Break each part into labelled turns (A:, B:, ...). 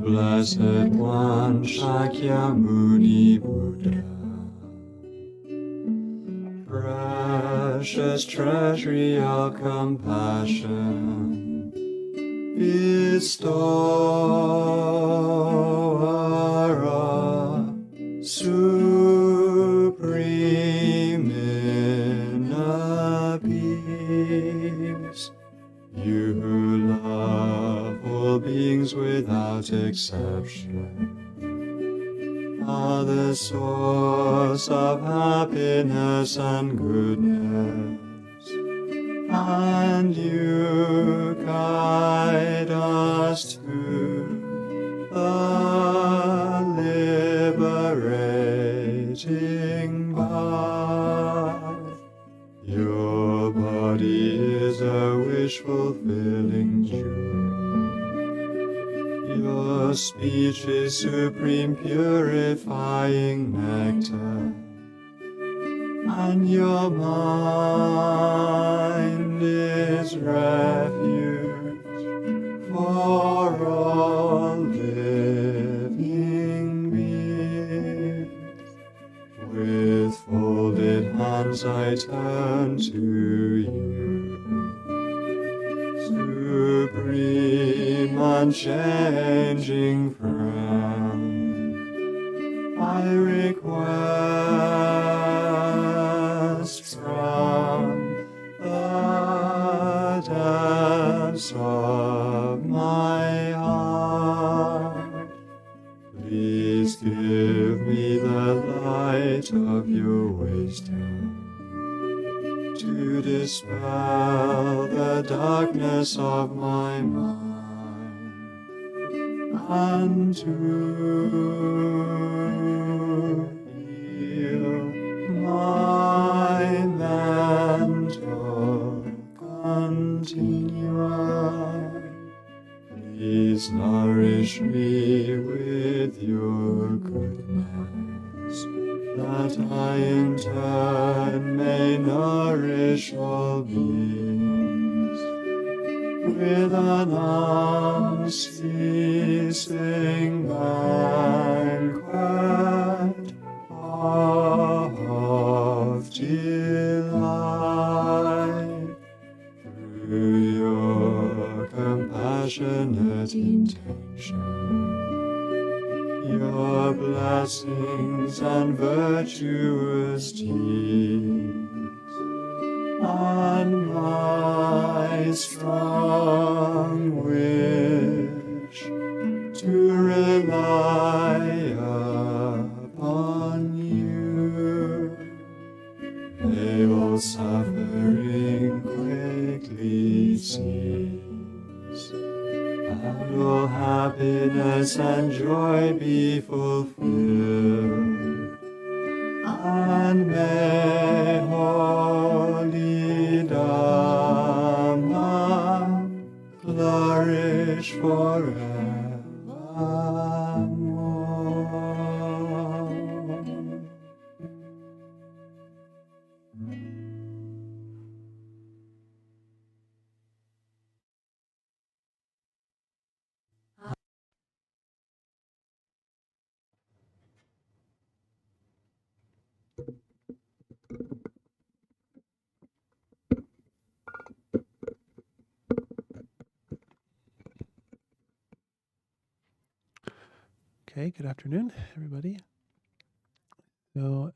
A: Blessed One, Shakyamuni Buddha, precious treasury of compassion, bestower of supreme inner peace, you who love all beings without exception, are the source of happiness and goodness, and you guide us to the liberating path. Your body is a wish-fulfilling jewel. Your speech is supreme purifying nectar, and your mind is refuge for all living beings. With folded hands I turn to you, supreme unchanging friend. I request from the depths of my heart, please give me the light of your wisdom to dispel the darkness of my mind, and to heal my mental continuum. Please nourish me with your goodness, that I in turn may nourish all beings with an unceasing banquet of delight. Through your compassionate intention, your blessings and virtuous deeds, and my strong wish to rely upon you, may all suffering quickly cease, and all happiness and joy be fulfilled, and may holy Dhamma flourish forevermore.
B: Okay, good afternoon, everybody. So,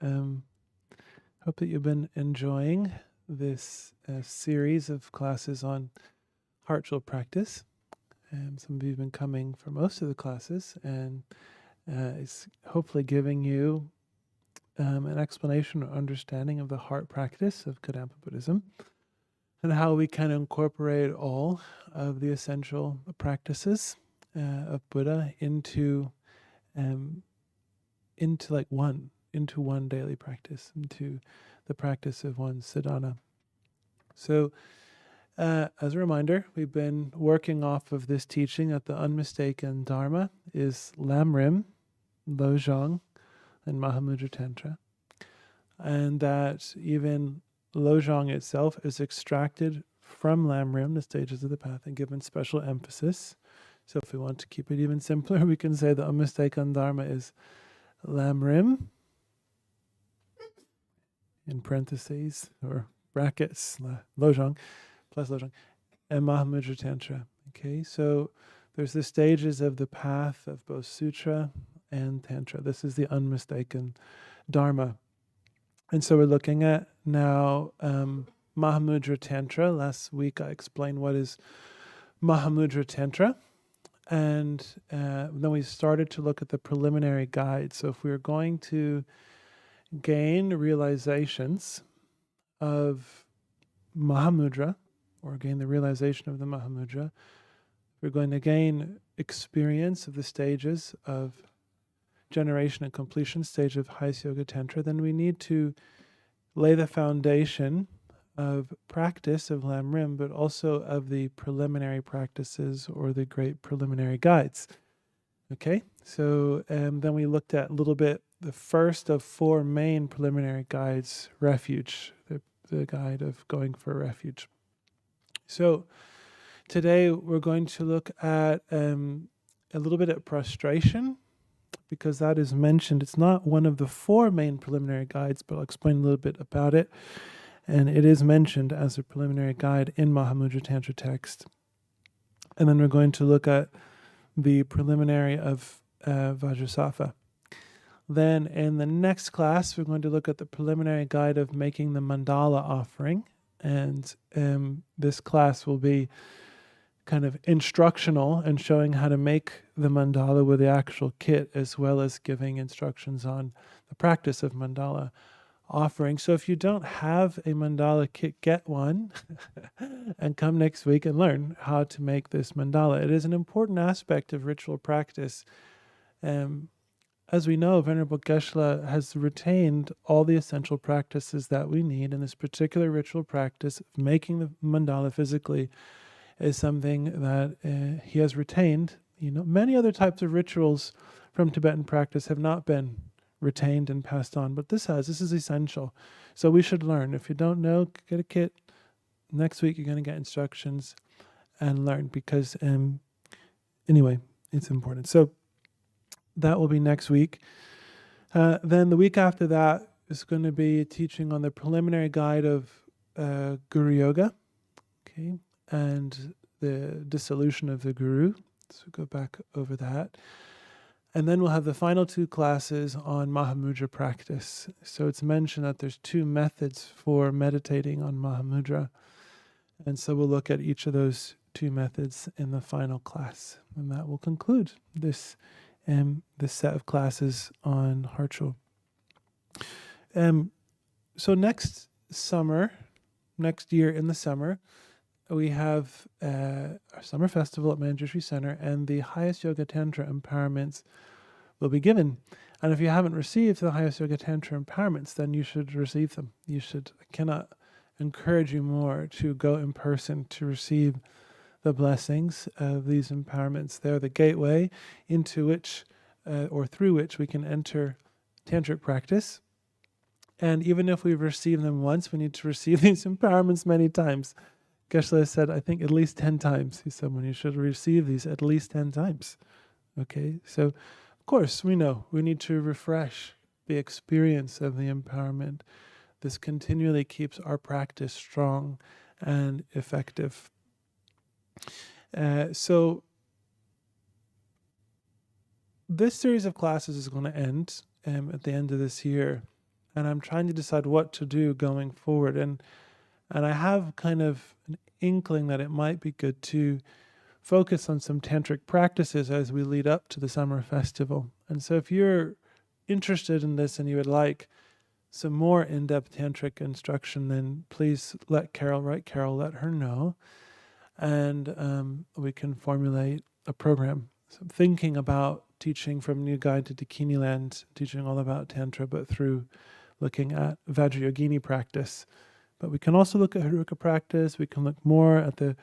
B: hope that you've been enjoying this series of classes on heartfelt practice. Some of you have been coming for most of the classes, and it's hopefully giving you an explanation or understanding of the heart practice of Kadampa Buddhism, and how we can incorporate all of the essential practices of Buddha into one daily practice, into the practice of one's sadhana. So, as a reminder, we've been working off of this teaching that the unmistaken Dharma is Lamrim, Lojong, and Mahamudra Tantra, and that even Lojong itself is extracted from Lamrim, the stages of the path, and given special emphasis So if we want to keep it even simpler, we can say the unmistaken Dharma is Lamrim, in parentheses or brackets, Lojong, plus Lojong, and Mahamudra Tantra. Okay, so there's the stages of the path of both Sutra and Tantra. This is the unmistaken Dharma. And so we're looking at now Mahamudra Tantra. Last week I explained what is Mahamudra Tantra. And then we started to look at the preliminary guide. So if we're going to gain realizations of Mahamudra, or gain the realization of the Mahamudra, we're going to gain experience of the stages of generation and completion, stage of highest yoga tantra, then we need to lay the foundation of practice of Lamrim, but also of the preliminary practices or the great preliminary guides. Okay, so then we looked at a little bit the first of four main preliminary guides, refuge, the guide of going for refuge. So today we're going to look at a little bit at prostration, because that is mentioned. It's not one of the four main preliminary guides, but I'll explain a little bit about it. And it is mentioned as a preliminary guide in Mahamudra Tantra text. And then we're going to look at the preliminary of Vajrasattva. Then in the next class, we're going to look at the preliminary guide of making the mandala offering. And this class will be kind of instructional and showing how to make the mandala with the actual kit, as well as giving instructions on the practice of mandala offering. So if you don't have a mandala kit, get one and come next week and learn how to make this mandala. It is an important aspect of ritual practice. As we know, Venerable Geshe-la has retained all the essential practices that we need, and this particular ritual practice of making the mandala physically is something that he has retained. You know, many other types of rituals from Tibetan practice have not been retained and passed on, but this is essential. So we should learn. If you don't know, get a kit. Next week you're going to get instructions and learn, because anyway, it's important. So that will be next week. Then the week after that is going to be teaching on the preliminary guide of Guru Yoga. Okay. And the dissolution of the guru. So go back over that. And then we'll have the final two classes on Mahamudra practice. So it's mentioned that there's two methods for meditating on Mahamudra. And so we'll look at each of those two methods in the final class. And that will conclude this set of classes on Harchul. So next year in the summer, we have our summer festival at Manjushri Center, and the highest Yoga Tantra empowerments will be given. And if you haven't received the highest Yoga Tantra empowerments, then you should receive them. I cannot encourage you more to go in person to receive the blessings of these empowerments. They're the gateway into which, or through which, we can enter tantric practice. And even if we've received them once, we need to receive these empowerments many times. Geshe-la said, I think at least 10 times. He said, when you should receive these at least 10 times. Okay, so of course we know we need to refresh the experience of the empowerment. This continually keeps our practice strong and effective. So this series of classes is going to end at the end of this year. And I'm trying to decide what to do going forward. And I have kind of an inkling that it might be good to focus on some tantric practices as we lead up to the summer festival. And so if you're interested in this and you would like some more in-depth tantric instruction, then please let Carol let her know. And we can formulate a program. So I'm thinking about teaching from New Guide to Dakini Land, teaching all about Tantra, but through looking at Vajrayogini practice. But we can also look at Haruka practice. We can look more at the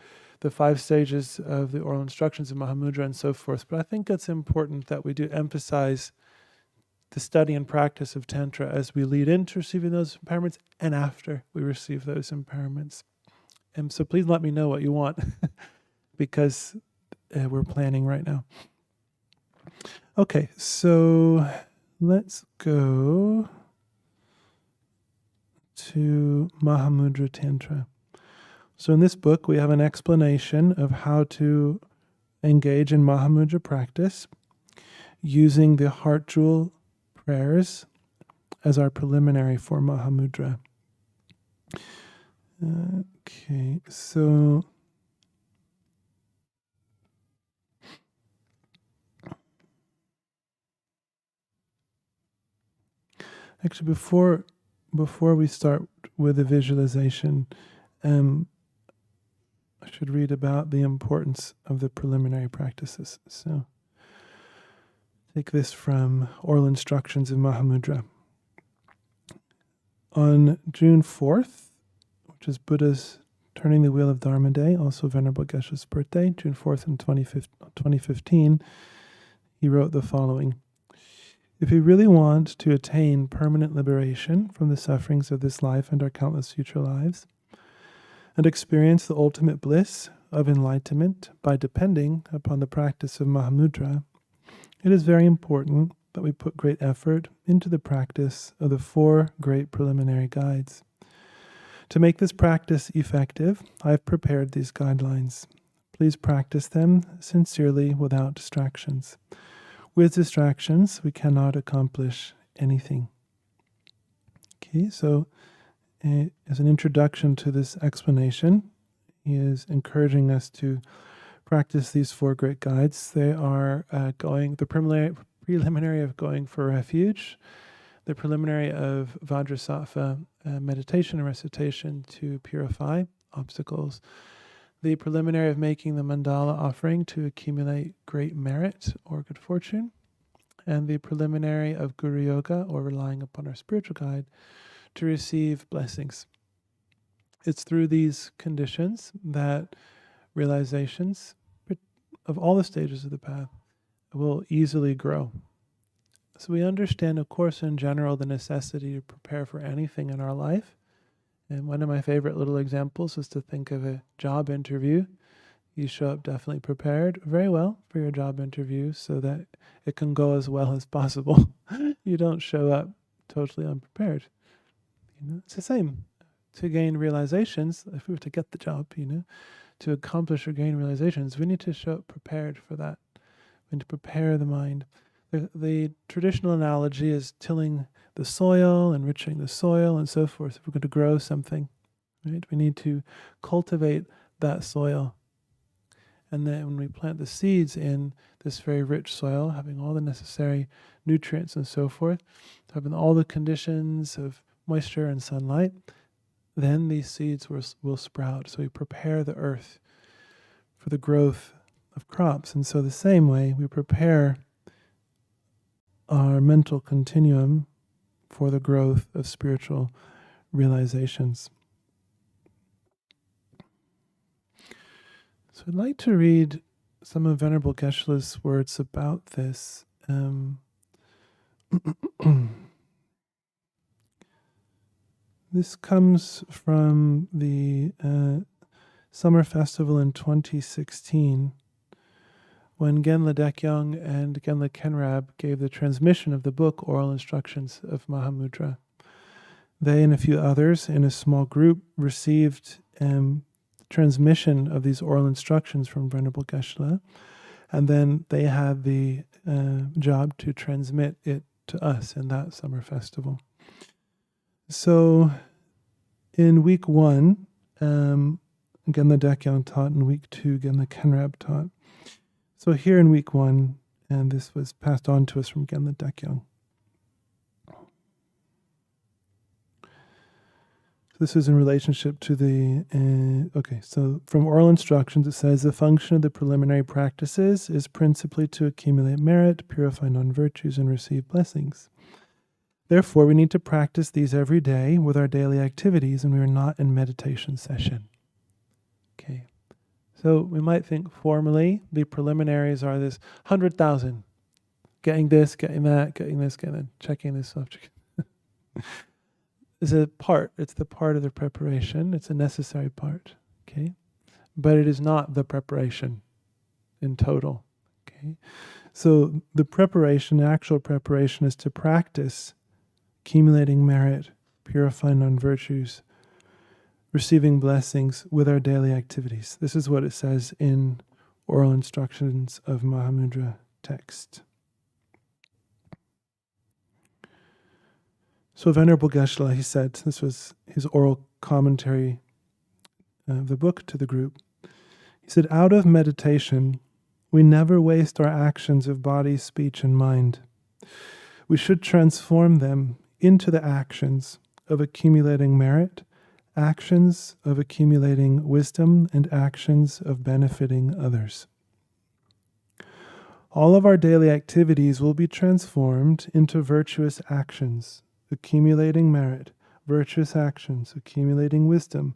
B: 5 stages of the oral instructions of Mahamudra and so forth. But I think it's important that we do emphasize the study and practice of Tantra as we lead into receiving those empowerments and after we receive those empowerments. And so please let me know what you want, because we're planning right now. Okay, so let's go to Mahamudra Tantra. So in this book, we have an explanation of how to engage in Mahamudra practice using the heart jewel prayers as our preliminary for Mahamudra. Okay, so actually before we start with the visualization, I should read about the importance of the preliminary practices. So take this from Oral Instructions in Mahamudra. On June 4th, which is Buddha's Turning the Wheel of Dharma Day, also Venerable Geshe's birthday, June 4th in 2015, he wrote the following. If we really want to attain permanent liberation from the sufferings of this life and our countless future lives, and experience the ultimate bliss of enlightenment by depending upon the practice of Mahamudra, it is very important that we put great effort into the practice of the 4 great preliminary guides. To make this practice effective, I have prepared these guidelines. Please practice them sincerely without distractions. With distractions, we cannot accomplish anything. Okay, so as an introduction to this explanation, he is encouraging us to practice these 4 great guides. They are the preliminary of going for refuge, the preliminary of Vajrasattva meditation and recitation to purify obstacles, the preliminary of making the mandala offering to accumulate great merit or good fortune, and the preliminary of Guru Yoga, or relying upon our spiritual guide, to receive blessings. It's through these conditions that realizations of all the stages of the path will easily grow. So we understand, of course, in general, the necessity to prepare for anything in our life. And one of my favorite little examples is to think of a job interview. You show up definitely prepared very well for your job interview so that it can go as well as possible. You don't show up totally unprepared. It's the same. To gain realizations, if we were to get the job, to accomplish or gain realizations, we need to show up prepared for that. We need to prepare the mind. The traditional analogy is tilling the soil, enriching the soil, and so forth. If we're going to grow something, right, we need to cultivate that soil. And then when we plant the seeds in this very rich soil, having all the necessary nutrients and so forth, having all the conditions of moisture and sunlight, then these seeds will sprout. So we prepare the earth for the growth of crops. And so the same way, we prepare our mental continuum for the growth of spiritual realizations. So I'd like to read some of Venerable Geshe-la's words about this. This comes from the summer festival in 2016, when Genla Dekyung and Genla Khenrab gave the transmission of the book Oral Instructions of Mahamudra. They and a few others in a small group received transmission of these oral instructions from Venerable Geshe-la, and then they had the job to transmit it to us in that summer festival. So in week 1, Genla Dekyung taught, and week 2, Genla Khenrab taught. So here in week 1, and this was passed on to us from Genla Dekyung. This is in relationship to the, so from oral instructions it says, the function of the preliminary practices is principally to accumulate merit, purify non-virtues, and receive blessings. Therefore, we need to practice these every day with our daily activities, and we are not in meditation session. Okay. So we might think formally the preliminaries are this 100,000. Getting this, getting that, getting this, getting that, checking this off. It's a part. It's the part of the preparation. It's a necessary part. Okay. But it is not the preparation. in total. Okay, so the preparation, actual preparation, is to practice accumulating merit, purifying non-virtues, receiving blessings with our daily activities. This is what it says in oral instructions of Mahamudra text. So Venerable Geshe-la, he said, this was his oral commentary of the book to the group. He said, out of meditation, we never waste our actions of body, speech, and mind. We should transform them into the actions of accumulating merit, actions of accumulating wisdom, and actions of benefiting others. All of our daily activities will be transformed into virtuous actions, accumulating merit, virtuous actions, accumulating wisdom,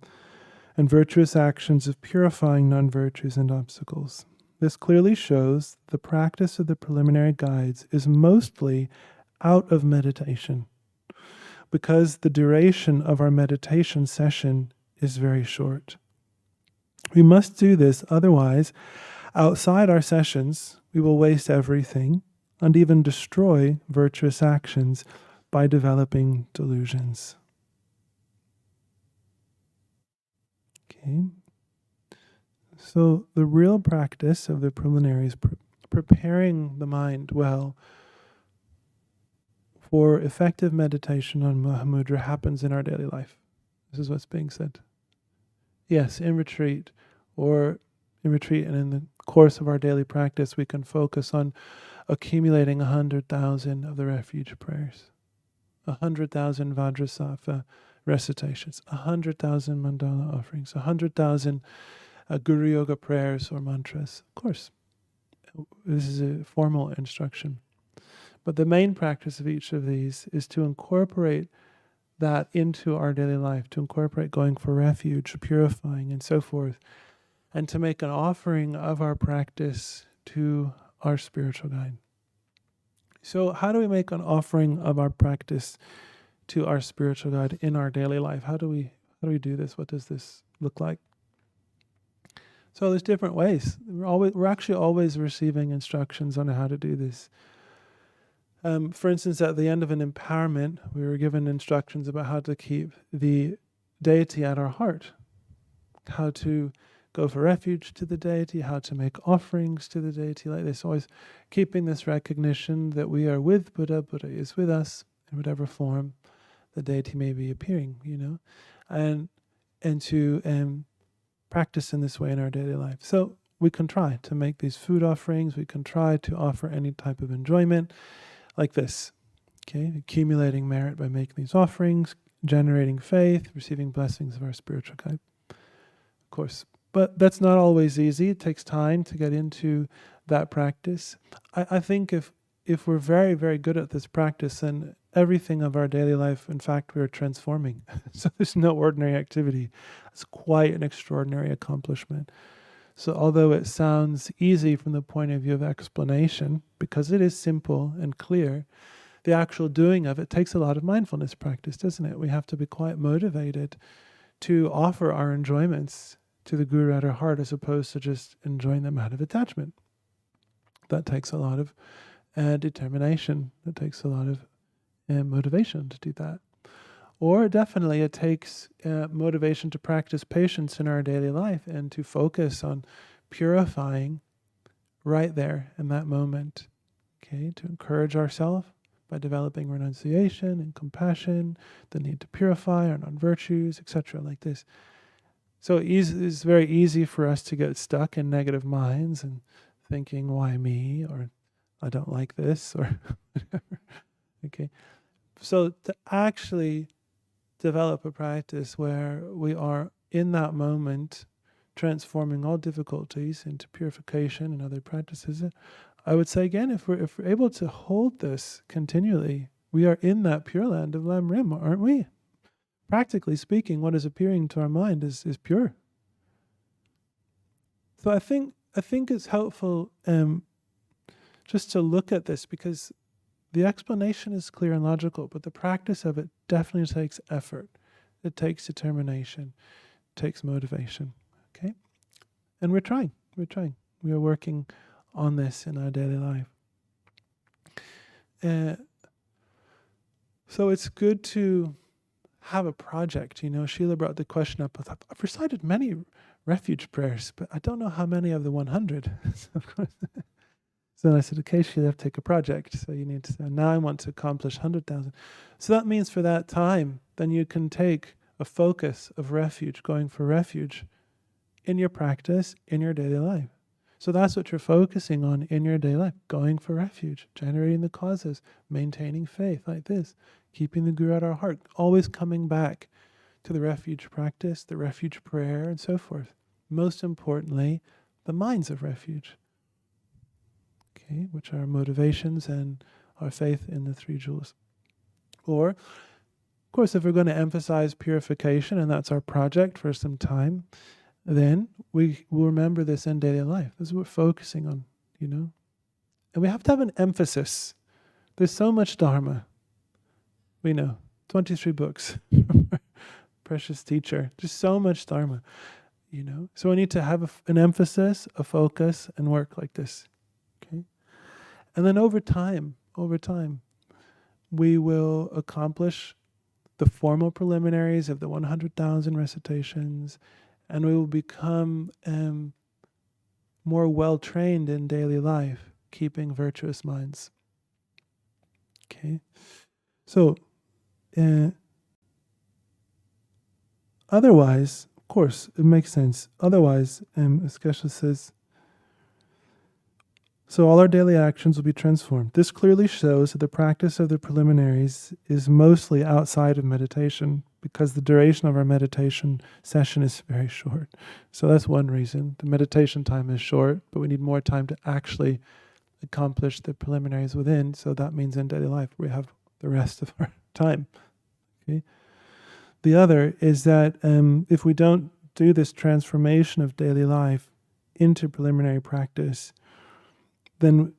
B: and virtuous actions of purifying non-virtues and obstacles. This clearly shows the practice of the preliminary guides is mostly out of meditation, because the duration of our meditation session is very short. We must do this, otherwise, outside our sessions, we will waste everything and even destroy virtuous actions by developing delusions. Okay. So the real practice of the preliminaries, preparing the mind well for effective meditation on Mahamudra, happens in our daily life. This is what's being said. Yes, in retreat, and in the course of our daily practice, we can focus on accumulating 100,000 of the refuge prayers, 100,000 Vajrasattva recitations, 100,000 mandala offerings, 100,000 Guru Yoga prayers or mantras. Of course, this is a formal instruction. But the main practice of each of these is to incorporate that into our daily life, to incorporate going for refuge, purifying, and so forth, and to make an offering of our practice to our spiritual guide. So how do we make an offering of our practice to our spiritual guide in our daily life? How do we do this? What does this look like? So there's different ways. We're actually always receiving instructions on how to do this. For instance, at the end of an empowerment, we were given instructions about how to keep the deity at our heart, how to go for refuge to the deity, how to make offerings to the deity like this, always keeping this recognition that we are with Buddha, Buddha is with us in whatever form the deity may be appearing, and to practice in this way in our daily life. So we can try to make these food offerings, we can try to offer any type of enjoyment like this, okay? Accumulating merit by making these offerings, generating faith, receiving blessings of our spiritual guide. Of course, but that's not always easy. It takes time to get into that practice. I think if we're very, very good at this practice, then everything of our daily life, in fact, we're transforming. So there's no ordinary activity. It's quite an extraordinary accomplishment. So although it sounds easy from the point of view of explanation, because it is simple and clear, the actual doing of it takes a lot of mindfulness practice, doesn't it? We have to be quite motivated to offer our enjoyments to the Guru at our heart, as opposed to just enjoying them out of attachment. That takes a lot of determination. That takes a lot of motivation to do that. Or definitely it takes motivation to practice patience in our daily life and to focus on purifying right there in that moment. Okay, to encourage ourselves by developing renunciation and compassion, the need to purify our non-virtues, etc. like this. So it's very easy for us to get stuck in negative minds and thinking, why me? Or I don't like this, or whatever. Okay. So to actually develop a practice where we are in that moment transforming all difficulties into purification and other practices, I would say again, if we're able to hold this continually, we are in that Pure Land of Lam Rim, aren't we? Practically speaking, what is appearing to our mind is pure. So I think it's helpful just to look at this, because the explanation is clear and logical, but the practice of it definitely takes effort. It takes determination. It takes motivation. Okay? And we're trying. We are working on this in our daily life. So it's good to have a project. Sheila brought the question up. I've recited many refuge prayers, but I don't know how many of the 100. So of course, so then I said, okay, Sheila, have to take a project. So you need to say, now I want to accomplish 100,000. So that means for that time, then you can take a focus of refuge, going for refuge in your practice, in your daily life. So that's what you're focusing on in your daily life, going for refuge, generating the causes, maintaining faith like this, keeping the Guru at our heart, always coming back to the refuge practice, the refuge prayer, and so forth. Most importantly, the minds of refuge, okay, which are our motivations and our faith in the three jewels. Or, of course, if we're going to emphasize purification, and that's our project for some time, then we will remember this in daily life. This is what we're focusing on, And we have to have an emphasis. There's so much Dharma. We know. 23 books from our precious teacher. Just so much Dharma, So we need to have an emphasis, a focus, and work like this. Okay? And then over time, we will accomplish the formal preliminaries of the 100,000 recitations, and we will become more well-trained in daily life, keeping virtuous minds. Okay? So, otherwise, of course, it makes sense. Otherwise, as Geshe says, so all our daily actions will be transformed. This clearly shows that the practice of the preliminaries is mostly outside of meditation, because the duration of our meditation session is very short. So that's one reason. The meditation time is short, but we need more time to actually accomplish the preliminaries within. So that means in daily life we have the rest of our time. Okay. The other is that if we don't do this transformation of daily life into preliminary practice, then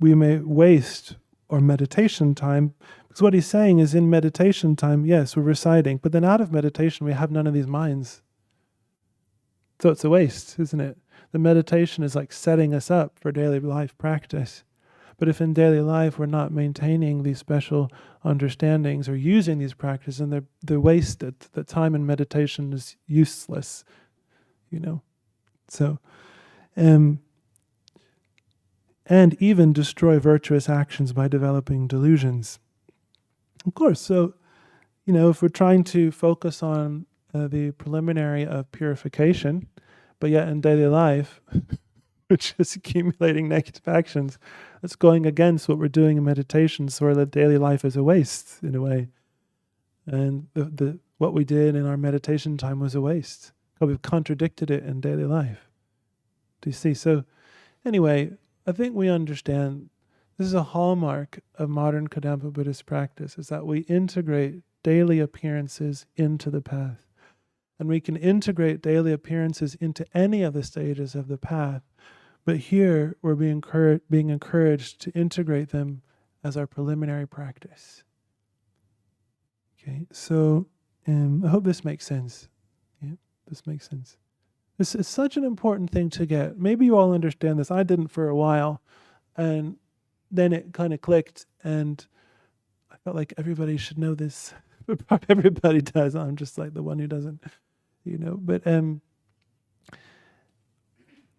B: we may waste our meditation time. Because what he's saying is, in meditation time, yes, we're reciting, but then out of meditation we have none of these minds. So it's a waste, isn't it? The meditation is like setting us up for daily life practice. But if in daily life we're not maintaining these special understandings or using these practices, and they're wasted, the time in meditation is useless, So, and even destroy virtuous actions by developing delusions. Of course, so, if we're trying to focus on the preliminary of purification, but yet in daily life, we're just accumulating negative actions, that's going against what we're doing in meditation, so the daily life is a waste, in a way. And what we did in our meditation time was a waste, because we've contradicted it in daily life. Do you see? So, anyway, I think we understand this is a hallmark of modern Kadampa Buddhist practice, is that we integrate daily appearances into the path. And we can integrate daily appearances into any of the stages of the path, but here we're being encouraged to integrate them as our preliminary practice. Okay, so I hope this makes sense. Yeah, this makes sense. This is such an important thing to get. Maybe you all understand this. I didn't for a while. And then it kind of clicked, and I felt like everybody should know this. Everybody does. I'm just like the one who doesn't, But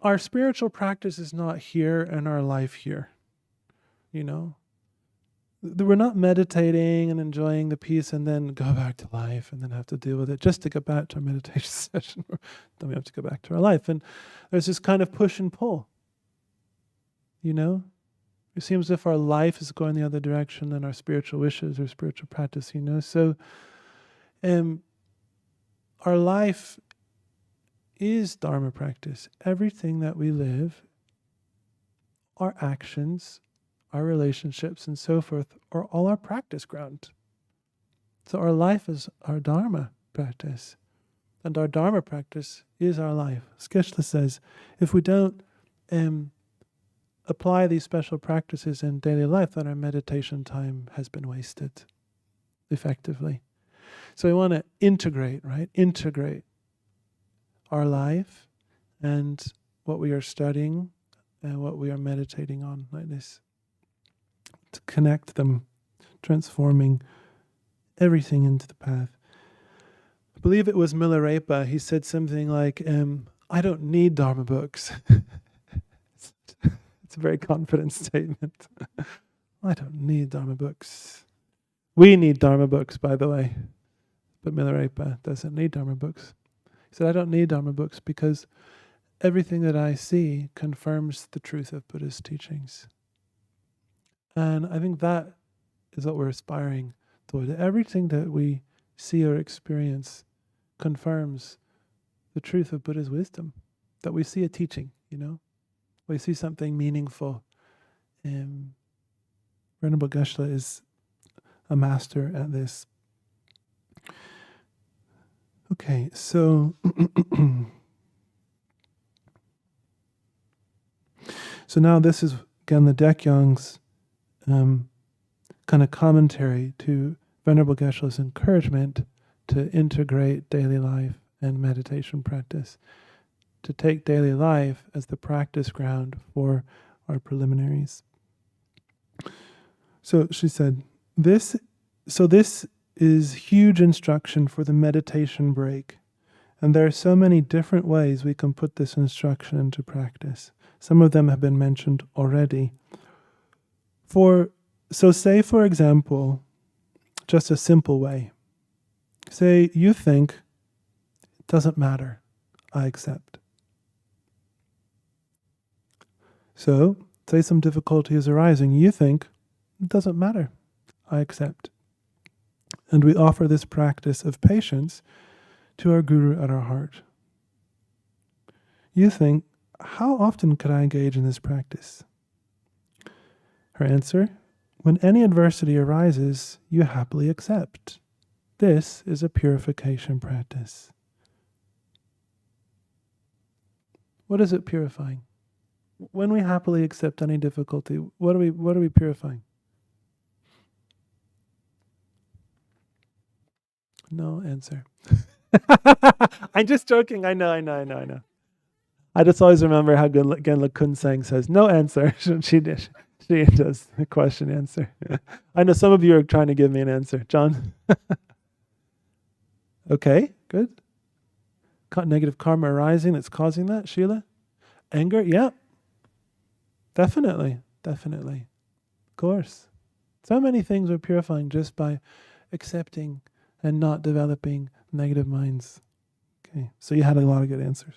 B: our spiritual practice is not here and our life here. We're not meditating and enjoying the peace and then go back to life and then have to deal with it just to get back to our meditation session. Then we have to go back to our life. And there's this kind of push and pull. It seems as if our life is going the other direction than our spiritual wishes or spiritual practice, So our life is Dharma practice. Everything that we live, our actions, our relationships, and so forth, are all our practice ground. So our life is our Dharma practice. And our Dharma practice is our life. Skeshla says, if we don't apply these special practices in daily life, then our meditation time has been wasted, effectively. So we want to integrate, right? Integrate our life and what we are studying and what we are meditating on, like this, to connect them, transforming everything into the path. I believe it was Milarepa. He said something like, I don't need Dharma books. It's a very confident statement. I don't need Dharma books. We need Dharma books, by the way. But Milarepa doesn't need Dharma books. He said, I don't need Dharma books because everything that I see confirms the truth of Buddha's teachings. And I think that is what we're aspiring toward. Everything that we see or experience confirms the truth of Buddha's wisdom. That we see a teaching, we see something meaningful. Venerable Geshe is a master at this. Okay, so so now this is again the Dekyang's kind of commentary to Venerable Geshe's encouragement to integrate daily life and meditation practice, to take daily life as the practice ground for our preliminaries. So she said, this is huge instruction for the meditation break. And there are so many different ways we can put this instruction into practice. Some of them have been mentioned already. So say, for example, just a simple way. Say you think, it doesn't matter, I accept. So, say some difficulty is arising, you think, it doesn't matter, I accept. And we offer this practice of patience to our Guru at our heart. You think, how often could I engage in this practice? Her answer, when any adversity arises, you happily accept. This is a purification practice. What is it purifying? When we happily accept any difficulty, what are we purifying? No answer. I'm just joking. I know. I just always remember how Genla Kunsang says, no answer. She does the question answer. I know some of you are trying to give me an answer. John? Okay, good. Negative karma arising that's causing that, Sheila? Anger? Yeah. Definitely. Of course. So many things are purifying just by accepting and not developing negative minds. Okay, so you had a lot of good answers.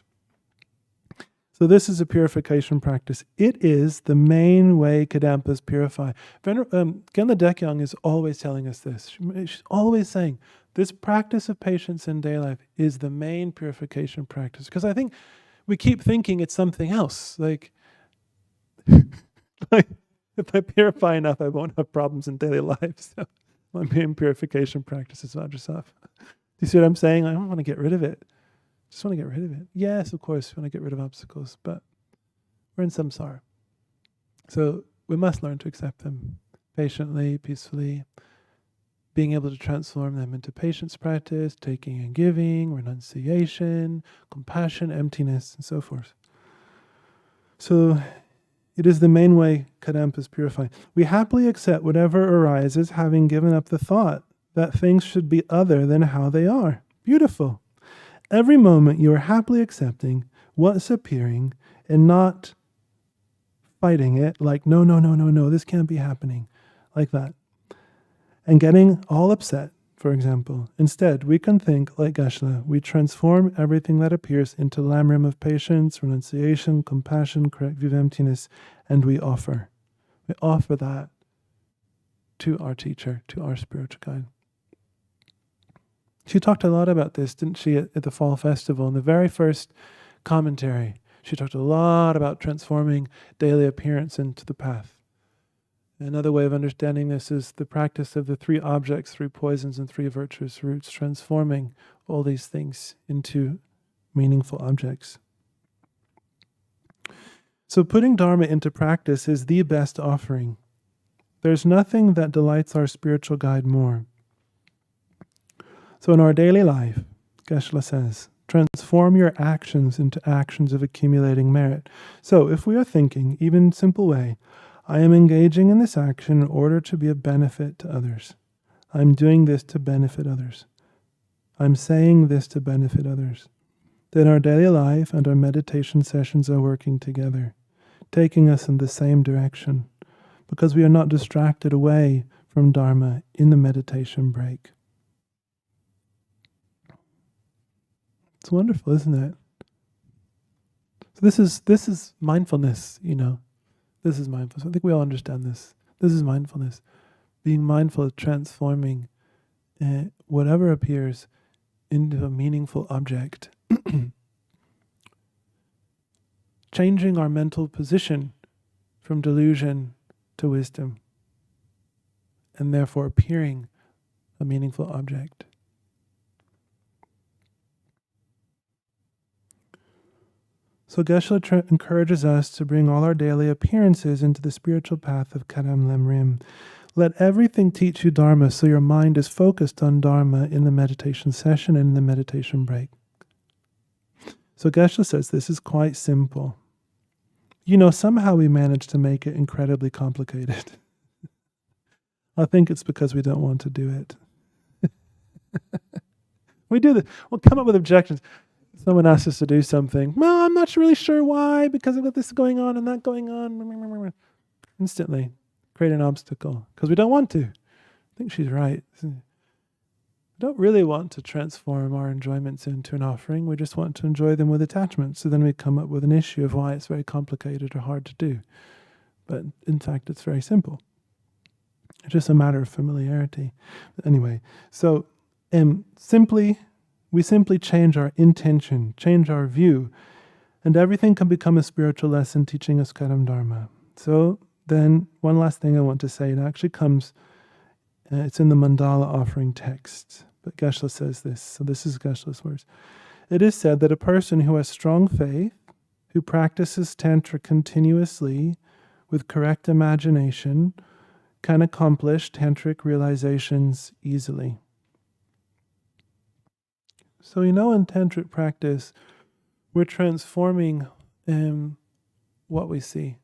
B: So this is a purification practice. It is the main way Kadampas purify. Genla Dekyang is always telling us this. She's always saying, this practice of patience in daily life is the main purification practice. Because I think we keep thinking it's something else. Like if I purify enough, I won't have problems in daily life. So my main purification practice is Vajrasattva. Do you see what I'm saying? I don't want to get rid of it. Just want to get rid of it. Yes, of course, we want to get rid of obstacles, but we're in samsara. So we must learn to accept them patiently, peacefully, being able to transform them into patience practice, taking and giving, renunciation, compassion, emptiness, and so forth. So it is the main way Kadampas purify. We happily accept whatever arises, having given up the thought that things should be other than how they are. Beautiful. Every moment you are happily accepting what's appearing and not fighting it, like, no, this can't be happening, like that. And getting all upset, for example. Instead, we can think like Geshe. We transform everything that appears into lamrim of patience, renunciation, compassion, correct view of emptiness, and we offer. We offer that to our teacher, to our spiritual guide. She talked a lot about this, didn't she, at the Fall Festival? In the very first commentary, she talked a lot about transforming daily appearance into the path. Another way of understanding this is the practice of the 3 objects, 3 poisons, and 3 virtuous roots, transforming all these things into meaningful objects. So putting Dharma into practice is the best offering. There's nothing that delights our spiritual guide more. So in our daily life, Geshe says, Transform your actions into actions of accumulating merit. So if we are thinking, even in a simple way, I am engaging in this action in order to be of benefit to others. I'm doing this to benefit others. I'm saying this to benefit others. Then our daily life and our meditation sessions are working together, taking us in the same direction, because we are not distracted away from Dharma in the meditation break. It's wonderful, isn't it? So this is mindfulness, This is mindfulness. I think we all understand this. This is mindfulness. Being mindful of transforming whatever appears into a meaningful object. Changing our mental position from delusion to wisdom, and therefore appearing a meaningful object. So Geshe encourages us to bring all our daily appearances into the spiritual path of Karam Lemrim. Let everything teach you Dharma, so your mind is focused on Dharma in the meditation session and in the meditation break. So Geshe says this is quite simple. Somehow we manage to make it incredibly complicated. I think it's because we don't want to do it. We do this. We'll come up with objections. Someone asks us to do something. Well, I'm not really sure why, because of this going on and that going on. Instantly create an obstacle because we don't want to. I think she's right. We don't really want to transform our enjoyments into an offering. We just want to enjoy them with attachment. So then we come up with an issue of why it's very complicated or hard to do. But in fact, it's very simple. It's just a matter of familiarity. Anyway, so we simply change our intention, change our view, and everything can become a spiritual lesson teaching us Karam Dharma. So then, one last thing I want to say, it actually comes, it's in the mandala offering text, but Geshe says this, so this is Geshe's words. It is said that a person who has strong faith, who practices Tantra continuously with correct imagination, can accomplish tantric realizations easily. So in tantric practice, we're transforming what we see.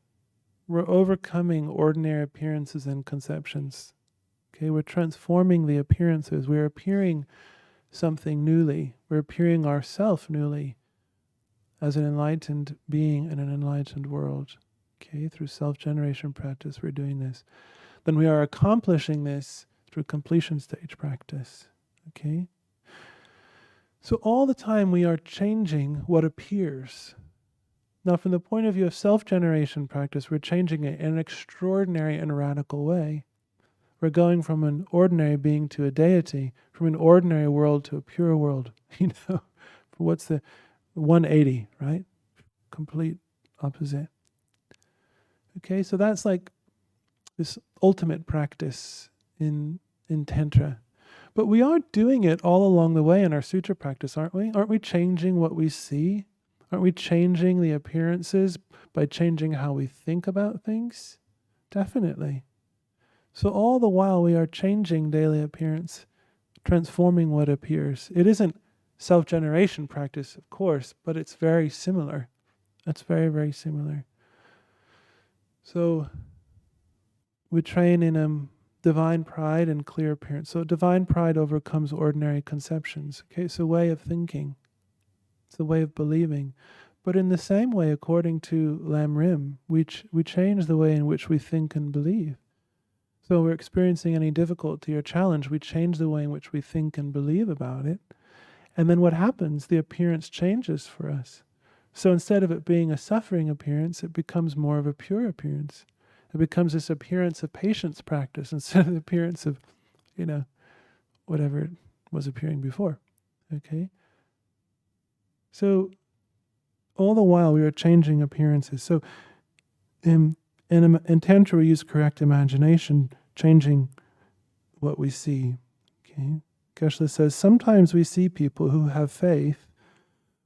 B: We're overcoming ordinary appearances and conceptions. Okay, we're transforming the appearances. We're appearing something newly. We're appearing ourself newly as an enlightened being in an enlightened world. Okay, through self-generation practice, we're doing this. Then we are accomplishing this through completion stage practice. Okay? So all the time we are changing what appears. Now from the point of view of self-generation practice, we're changing it in an extraordinary and radical way. We're going from an ordinary being to a deity, from an ordinary world to a pure world. What's the 180, right? Complete opposite. Okay, so that's like this ultimate practice in Tantra. But we are doing it all along the way in our sutra practice, aren't we? Aren't we changing what we see? Aren't we changing the appearances by changing how we think about things? Definitely. So all the while we are changing daily appearance, transforming what appears. It isn't self-generation practice, of course, but it's very similar. That's very, very similar. So we train in divine pride and clear appearance. So divine pride overcomes ordinary conceptions. Okay, it's a way of thinking. It's a way of believing. But in the same way, according to Lamrim, we change the way in which we think and believe. So we're experiencing any difficulty or challenge, we change the way in which we think and believe about it. And then what happens? The appearance changes for us. So instead of it being a suffering appearance, it becomes more of a pure appearance. It becomes this appearance of patience practice instead of the appearance of, whatever it was appearing before. Okay? So all the while we are changing appearances. So in Tantra we use correct imagination, changing what we see. Okay? Geshe says, sometimes we see people who have faith,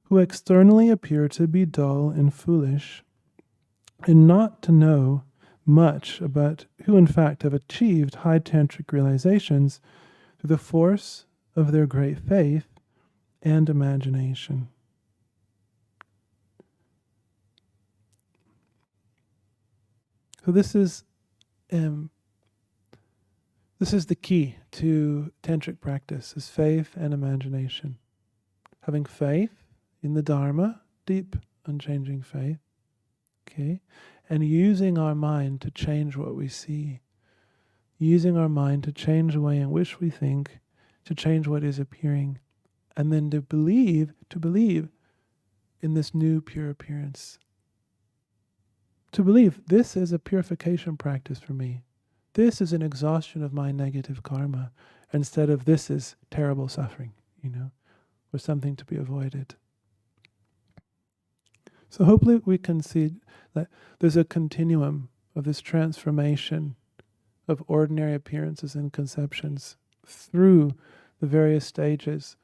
B: who externally appear to be dull and foolish, and not to know much, but who in fact have achieved high tantric realizations through the force of their great faith and imagination. So this is the key to tantric practice: is faith and imagination. Having faith in the Dharma, deep, unchanging faith, okay, and using our mind to change what we see, using our mind to change the way in which we think, to change what is appearing, and then to believe in this new pure appearance. To believe this is a purification practice for me. This is an exhaustion of my negative karma, instead of this is terrible suffering, or something to be avoided. So hopefully we can see that there's a continuum of this transformation of ordinary appearances and conceptions through the various stages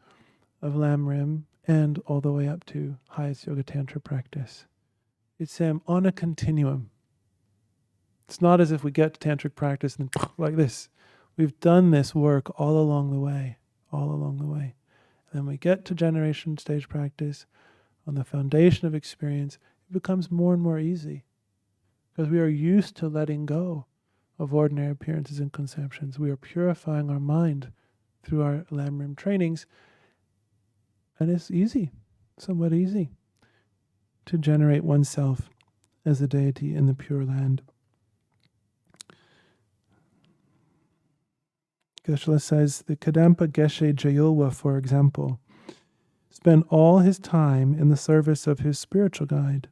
B: of Lamrim and all the way up to highest Yoga Tantra practice. It's on a continuum. It's not as if we get to tantric practice and like this. We've done this work all along the way. And then we get to generation stage practice. On the foundation of experience, it becomes more and more easy because we are used to letting go of ordinary appearances and conceptions. We are purifying our mind through our Lamrim trainings, and it's easy, somewhat easy, to generate oneself as a deity in the Pure Land. Geshe says, the Kadampa Geshe Jayulwa, for example, spent all his time in the service of his spiritual guide.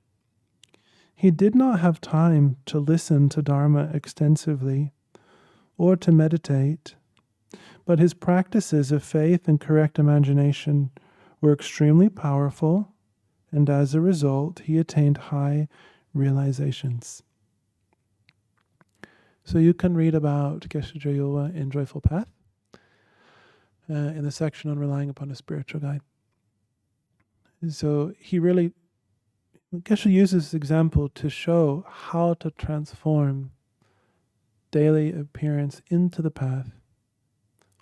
B: He did not have time to listen to Dharma extensively or to meditate, but his practices of faith and correct imagination were extremely powerful, and as a result, he attained high realizations. So you can read about Geshe Jayulwa in Joyful Path, in the section on relying upon a spiritual guide. So Geshe uses this example to show how to transform daily appearance into the path,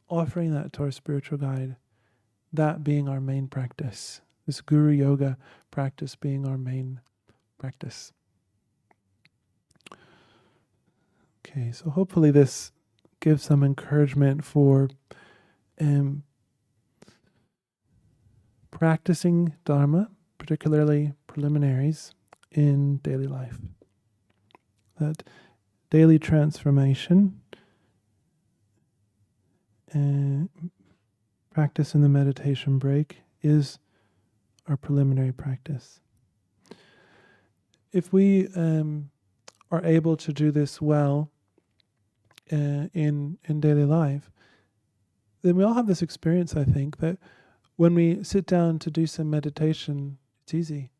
B: offering that to our spiritual guide, that being our main practice, this Guru Yoga practice being our main practice. Okay, so hopefully this gives some encouragement for practicing Dharma, particularly preliminaries, in daily life. That daily transformation and practice in the meditation break is our preliminary practice. If we are able to do this well in daily life, then we all have this experience, I think, that when we sit down to do some meditation, it's easy.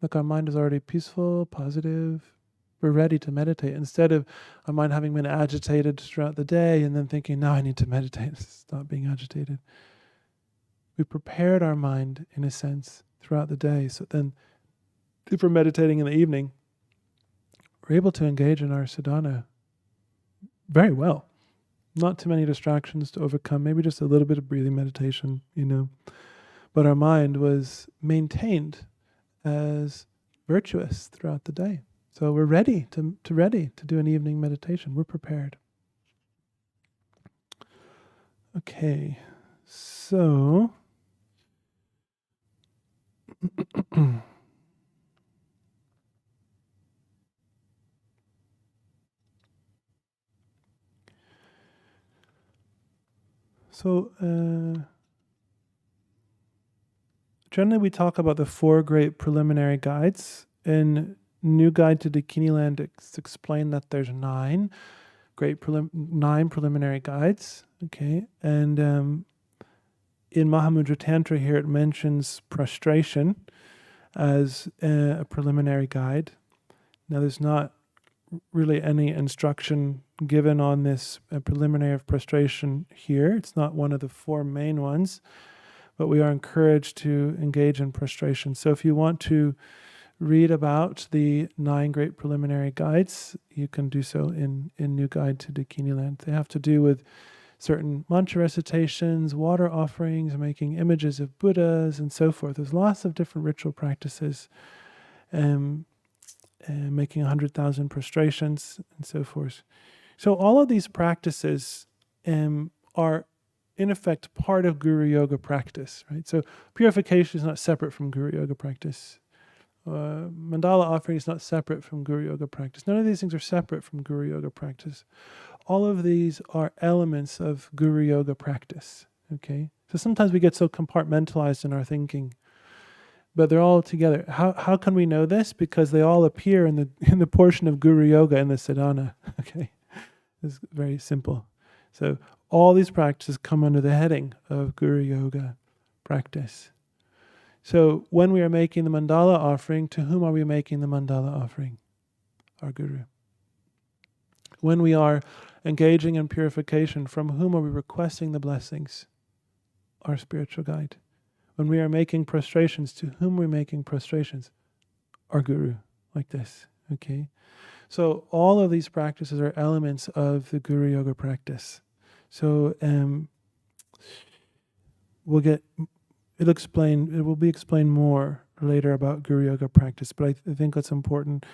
B: Like our mind is already peaceful, positive. We're ready to meditate. Instead of our mind having been agitated throughout the day and then thinking, now I need to meditate, stop being agitated. We prepared our mind, in a sense, throughout the day. So then, if we're meditating in the evening, we're able to engage in our sadhana very well. Not too many distractions to overcome, maybe just a little bit of breathing meditation, But our mind was maintained as virtuous throughout the day. So we're ready to do an evening meditation. We're prepared. Okay, so generally we talk about the 4 great preliminary guides. In New Guide to Dakini Land, it's explained that there's 9 preliminary guides. Okay, and in Mahamudra Tantra here it mentions prostration as a preliminary guide. Now there's not really any instruction given on this preliminary of prostration here. It's not one of the 4 main ones, but we are encouraged to engage in prostration. So if you want to read about the 9 great preliminary guides, you can do so in New Guide to Dakini Land. They have to do with certain mantra recitations, water offerings, making images of Buddhas, and so forth. There's lots of different ritual practices, making 100,000 prostrations, and so forth. So all of these practices are, in effect, part of Guru Yoga practice, right? So purification is not separate from Guru Yoga practice. Mandala offering is not separate from Guru Yoga practice. None of these things are separate from Guru Yoga practice. All of these are elements of Guru Yoga practice, okay? So sometimes we get so compartmentalized in our thinking, but they're all together. How can we know this? Because they all appear in the portion of Guru Yoga in the Sadhana, okay? It's very simple. So all these practices come under the heading of Guru Yoga practice. So when we are making the mandala offering, to whom are we making the mandala offering? Our Guru. When we are engaging in purification, from whom are we requesting the blessings? Our spiritual guide. When we are making prostrations, to whom are we making prostrations? Our Guru, like this, okay? So all of these practices are elements of the Guru Yoga practice. So it will be explained more later about Guru Yoga practice, but I think it's important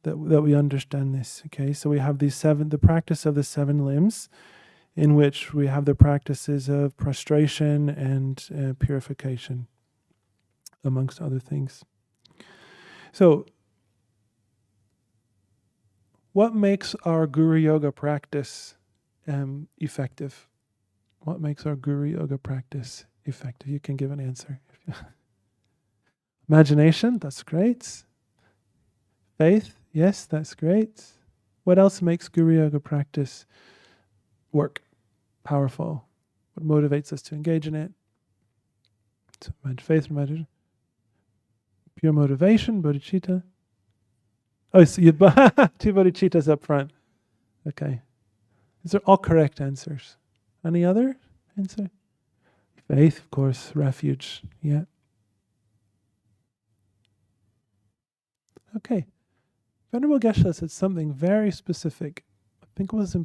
B: that we understand this. Okay, so we have the practice of the 7 limbs, in which we have the practices of prostration and purification, amongst other things. So, what makes our Guru Yoga practice effective? What makes our Guru Yoga practice effective? You can give an answer. Imagination, that's great. Faith, yes, that's great. What else makes Guru Yoga practice work, powerful? What motivates us to engage in it? So, faith, imagination. Pure motivation, bodhicitta. Oh, so you 2 bodhicittas up front. Okay. These are all correct answers. Any other answer? Faith, of course. Refuge. Yeah. Okay. Venerable Geshe said something very specific. I think it was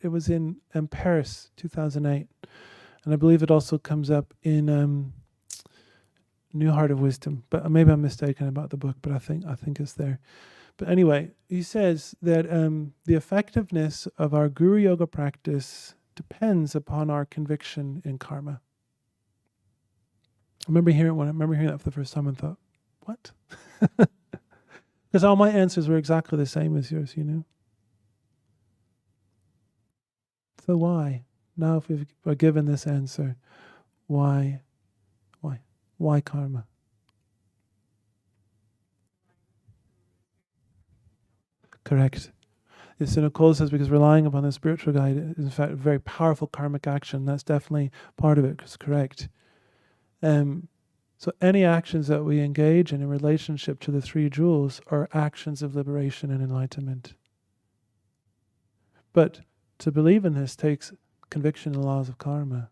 B: It was in Paris, 2008, and I believe it also comes up in New Heart of Wisdom. But maybe I'm mistaken about the book. But I think it's there. But anyway, he says that the effectiveness of our Guru Yoga practice depends upon our conviction in karma. I remember hearing that for the first time and thought, what? Because all my answers were exactly the same as yours, So why? Now if we're given this answer, why? Why karma? Correct. So Nicole says, because relying upon the spiritual guide is in fact a very powerful karmic action. That's definitely part of it. It's correct. So any actions that we engage in relationship to the 3 jewels are actions of liberation and enlightenment. But to believe in this takes conviction in the laws of karma,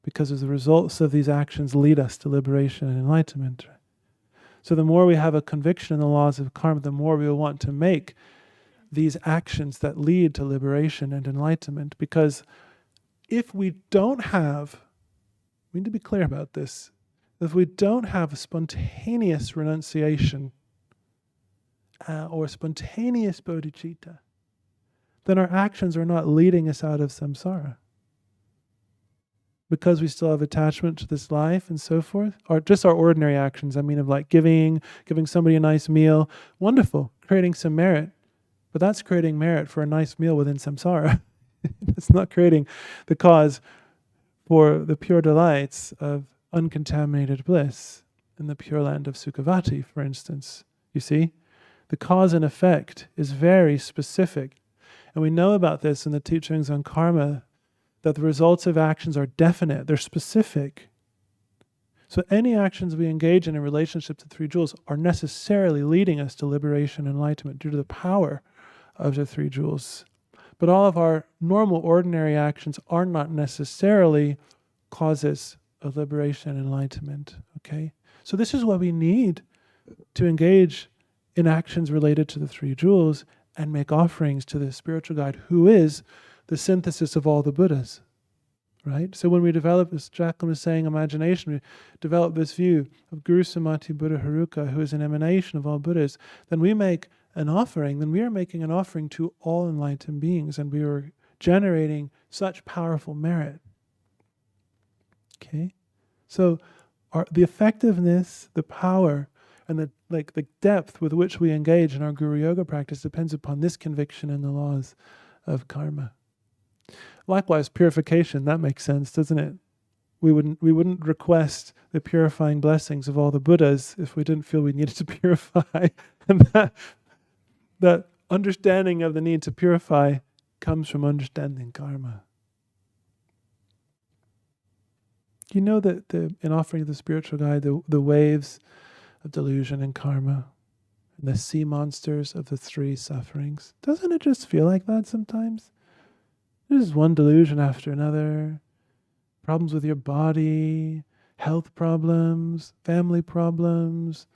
B: because as the results of these actions lead us to liberation and enlightenment. So the more we have a conviction in the laws of karma, the more we will want to make these actions that lead to liberation and enlightenment. Because if we don't have, we need to be clear about this, if we don't have a spontaneous renunciation or spontaneous bodhicitta, then our actions are not leading us out of samsara. Because we still have attachment to this life and so forth, or just our ordinary actions, of like giving somebody a nice meal, wonderful, creating some merit, but that's creating merit for a nice meal within samsara. It's not creating the cause for the pure delights of uncontaminated bliss in the pure land of Sukhavati, for instance. You see, the cause and effect is very specific. And we know about this in the teachings on karma, that the results of actions are definite, they're specific. So any actions we engage in relationship to 3 jewels are necessarily leading us to liberation and enlightenment due to the power of the 3 jewels. But all of our normal, ordinary actions are not necessarily causes of liberation and enlightenment. Okay? So this is what we need to engage in actions related to the 3 jewels and make offerings to the spiritual guide, who is the synthesis of all the Buddhas. right? So when we develop, as Jacqueline was saying, imagination, we develop this view of Guru Samati Buddha Haruka, who is an emanation of all Buddhas, then we make an offering, then we are making an offering to all enlightened beings, and we are generating such powerful merit. Okay? So the effectiveness, the power, and the depth with which we engage in our Guru Yoga practice depends upon this conviction in the laws of karma. Likewise, purification, that makes sense, doesn't it? We wouldn't request the purifying blessings of all the Buddhas if we didn't feel we needed to purify. And that understanding of the need to purify comes from understanding karma. You know that in offering the spiritual guide, the waves of delusion and karma, and the sea monsters of the three sufferings, doesn't it just feel like that sometimes? There's one delusion after another. Problems with your body, health problems, family problems,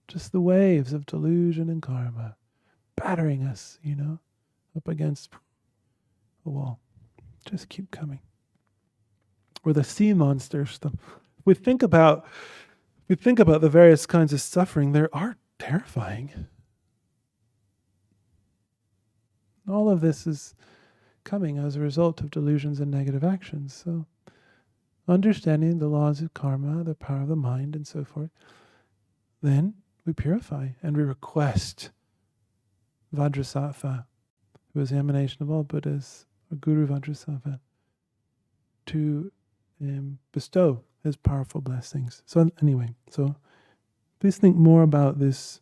B: just the waves of delusion and karma battering us, up against a wall. Just keep coming. Or the sea monsters. We think about the various kinds of suffering. They are terrifying. All of this is coming as a result of delusions and negative actions. So, understanding the laws of karma, the power of the mind, and so forth, then we purify and we request Vajrasattva, who is the emanation of all Buddhas, or Guru Vajrasattva, to bestow his powerful blessings. So anyway, please think more about this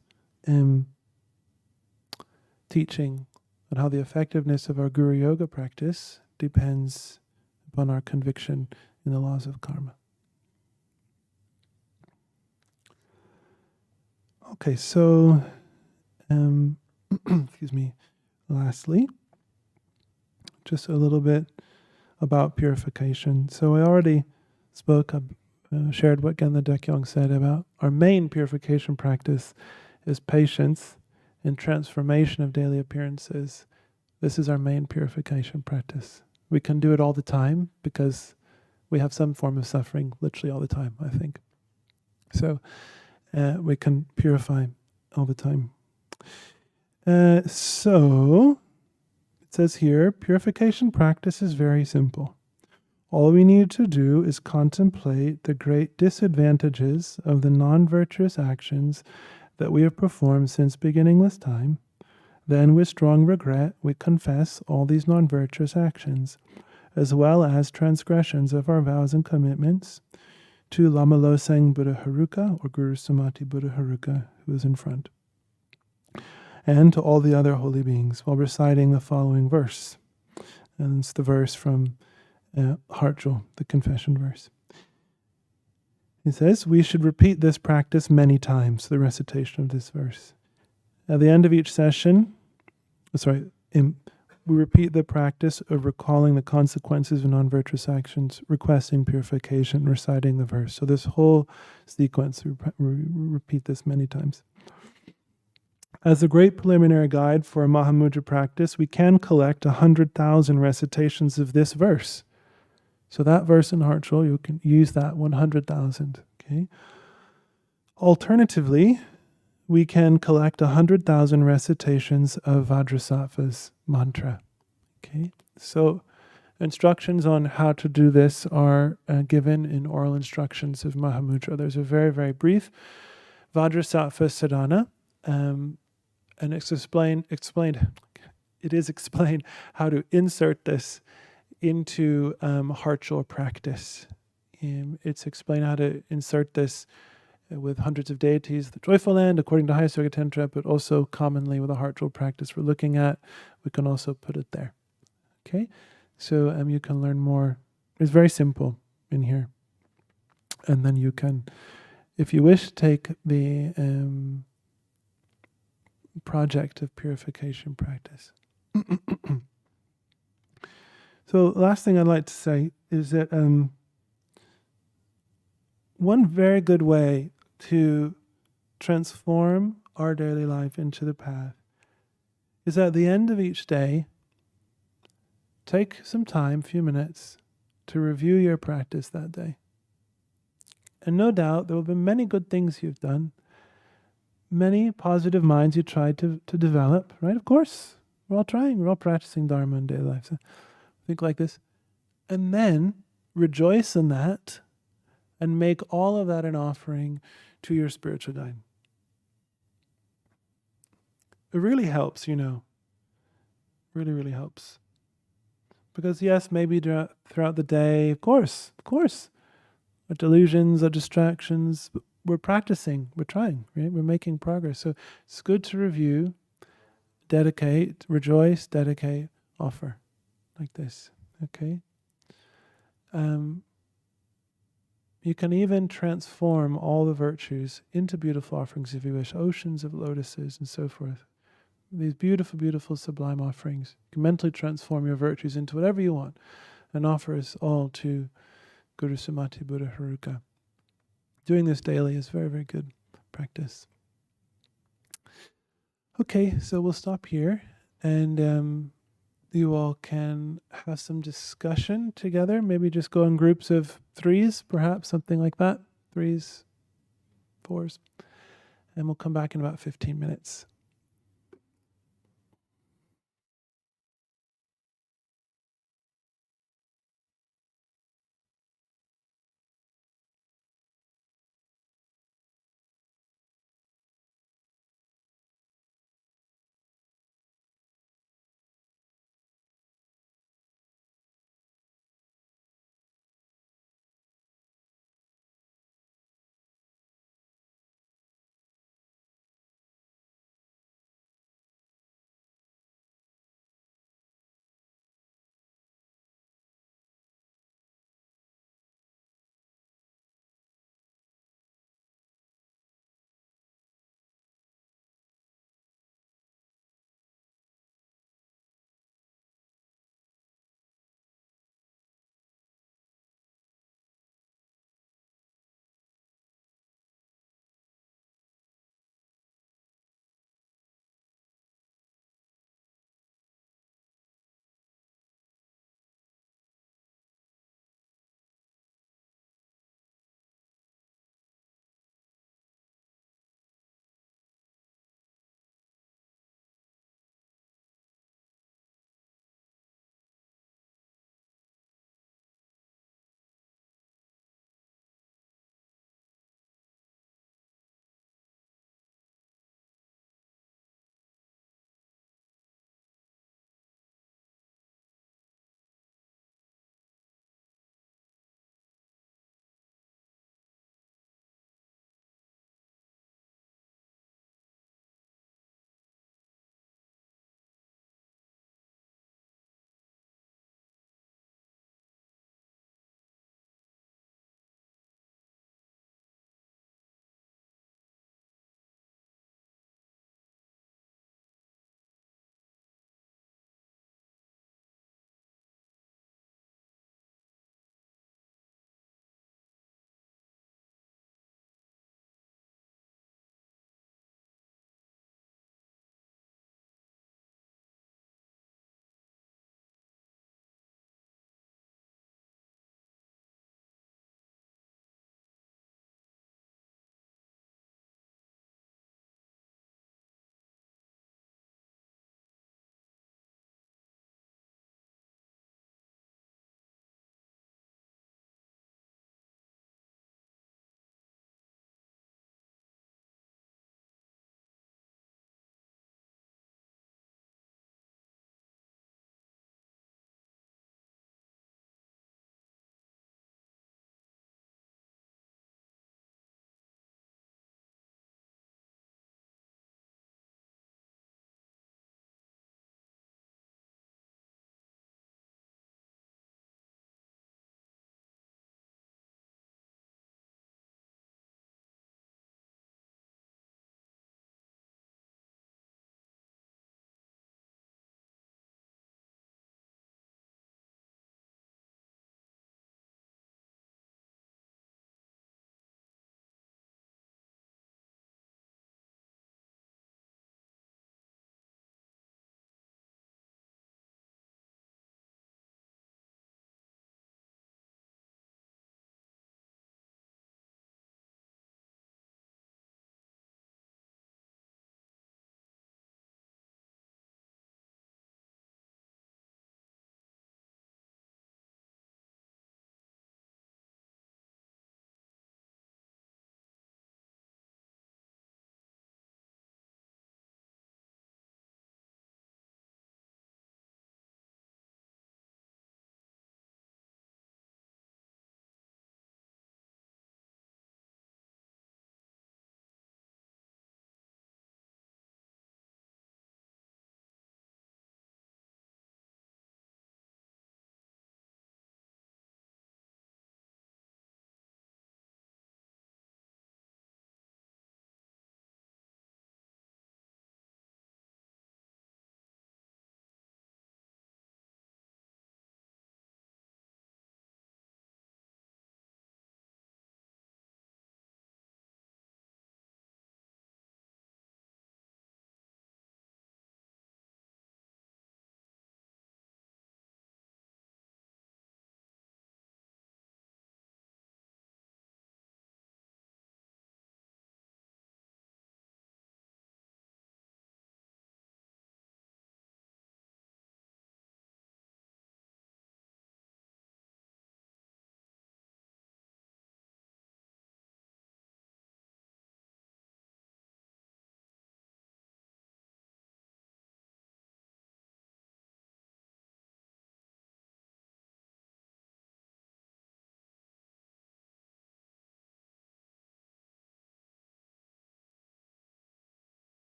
B: teaching and how the effectiveness of our Guru Yoga practice depends upon our conviction in the laws of karma. Okay, so excuse me. Lastly, just a little bit about purification. So I already shared what Genla Dekyong said about our main purification practice is patience and transformation of daily appearances. This is our main purification practice. We can do it all the time because we have some form of suffering literally all the time, I think. So we can purify all the time. So it says here, purification practice is very simple. All we need to do is contemplate the great disadvantages of the non-virtuous actions that we have performed since beginningless time. Then with strong regret, we confess all these non-virtuous actions, as well as transgressions of our vows and commitments, to Lama Losang Buddha Haruka, or Guru Samati Buddha Haruka, who is in front, and to all the other holy beings, while reciting the following verse. And it's the verse from Hartjul, the confession verse. He says, we should repeat this practice many times, the recitation of this verse. At the end of each session, we repeat the practice of recalling the consequences of non-virtuous actions, requesting purification, reciting the verse. So this whole sequence, we repeat this many times. As a great preliminary guide for a Mahamudra practice, we can collect 100,000 recitations of this verse. So that verse in Hartjul, you can use that 100,000. Okay. Alternatively, we can collect 100,000 recitations of Vajrasattva's mantra. Okay. So instructions on how to do this are given in oral instructions of Mahamudra. There's a very, very brief Vajrasattva sadhana, and it's explained. It is explained how to insert this into Hartjul practice. It's explained how to insert this with hundreds of deities, the joyful land, according to Highest Yoga Tantra, but also commonly with a Hartjul practice we're looking at, we can also put it there. Okay, so you can learn more. It's very simple in here, and then you can, if you wish, take the project of purification practice. So last thing I'd like to say is that one very good way to transform our daily life into the path is at the end of each day, take some time, a few minutes, to review your practice that day. And no doubt there will be many good things you've done, many positive minds you tried to develop, right? Of course, we're all trying, we're all practicing Dharma in daily life. So think like this. And then rejoice in that and make all of that an offering to your spiritual guide. It really helps, really, really helps. Because yes, maybe throughout the day, of course, our delusions, our distractions, but we're practicing, we're trying, right? We're making progress. So it's good to review, dedicate, rejoice, dedicate, offer, like this, okay? You can even transform all the virtues into beautiful offerings if you wish, oceans of lotuses and so forth. These beautiful, beautiful, sublime offerings. You can mentally transform your virtues into whatever you want and offer us all to Guru Sumati Buddha Haruka. Doing this daily is very, very good practice. Okay, so we'll stop here and you all can have some discussion together. Maybe just go in groups of threes, perhaps, something like that. Threes, fours. And we'll come back in about 15 minutes.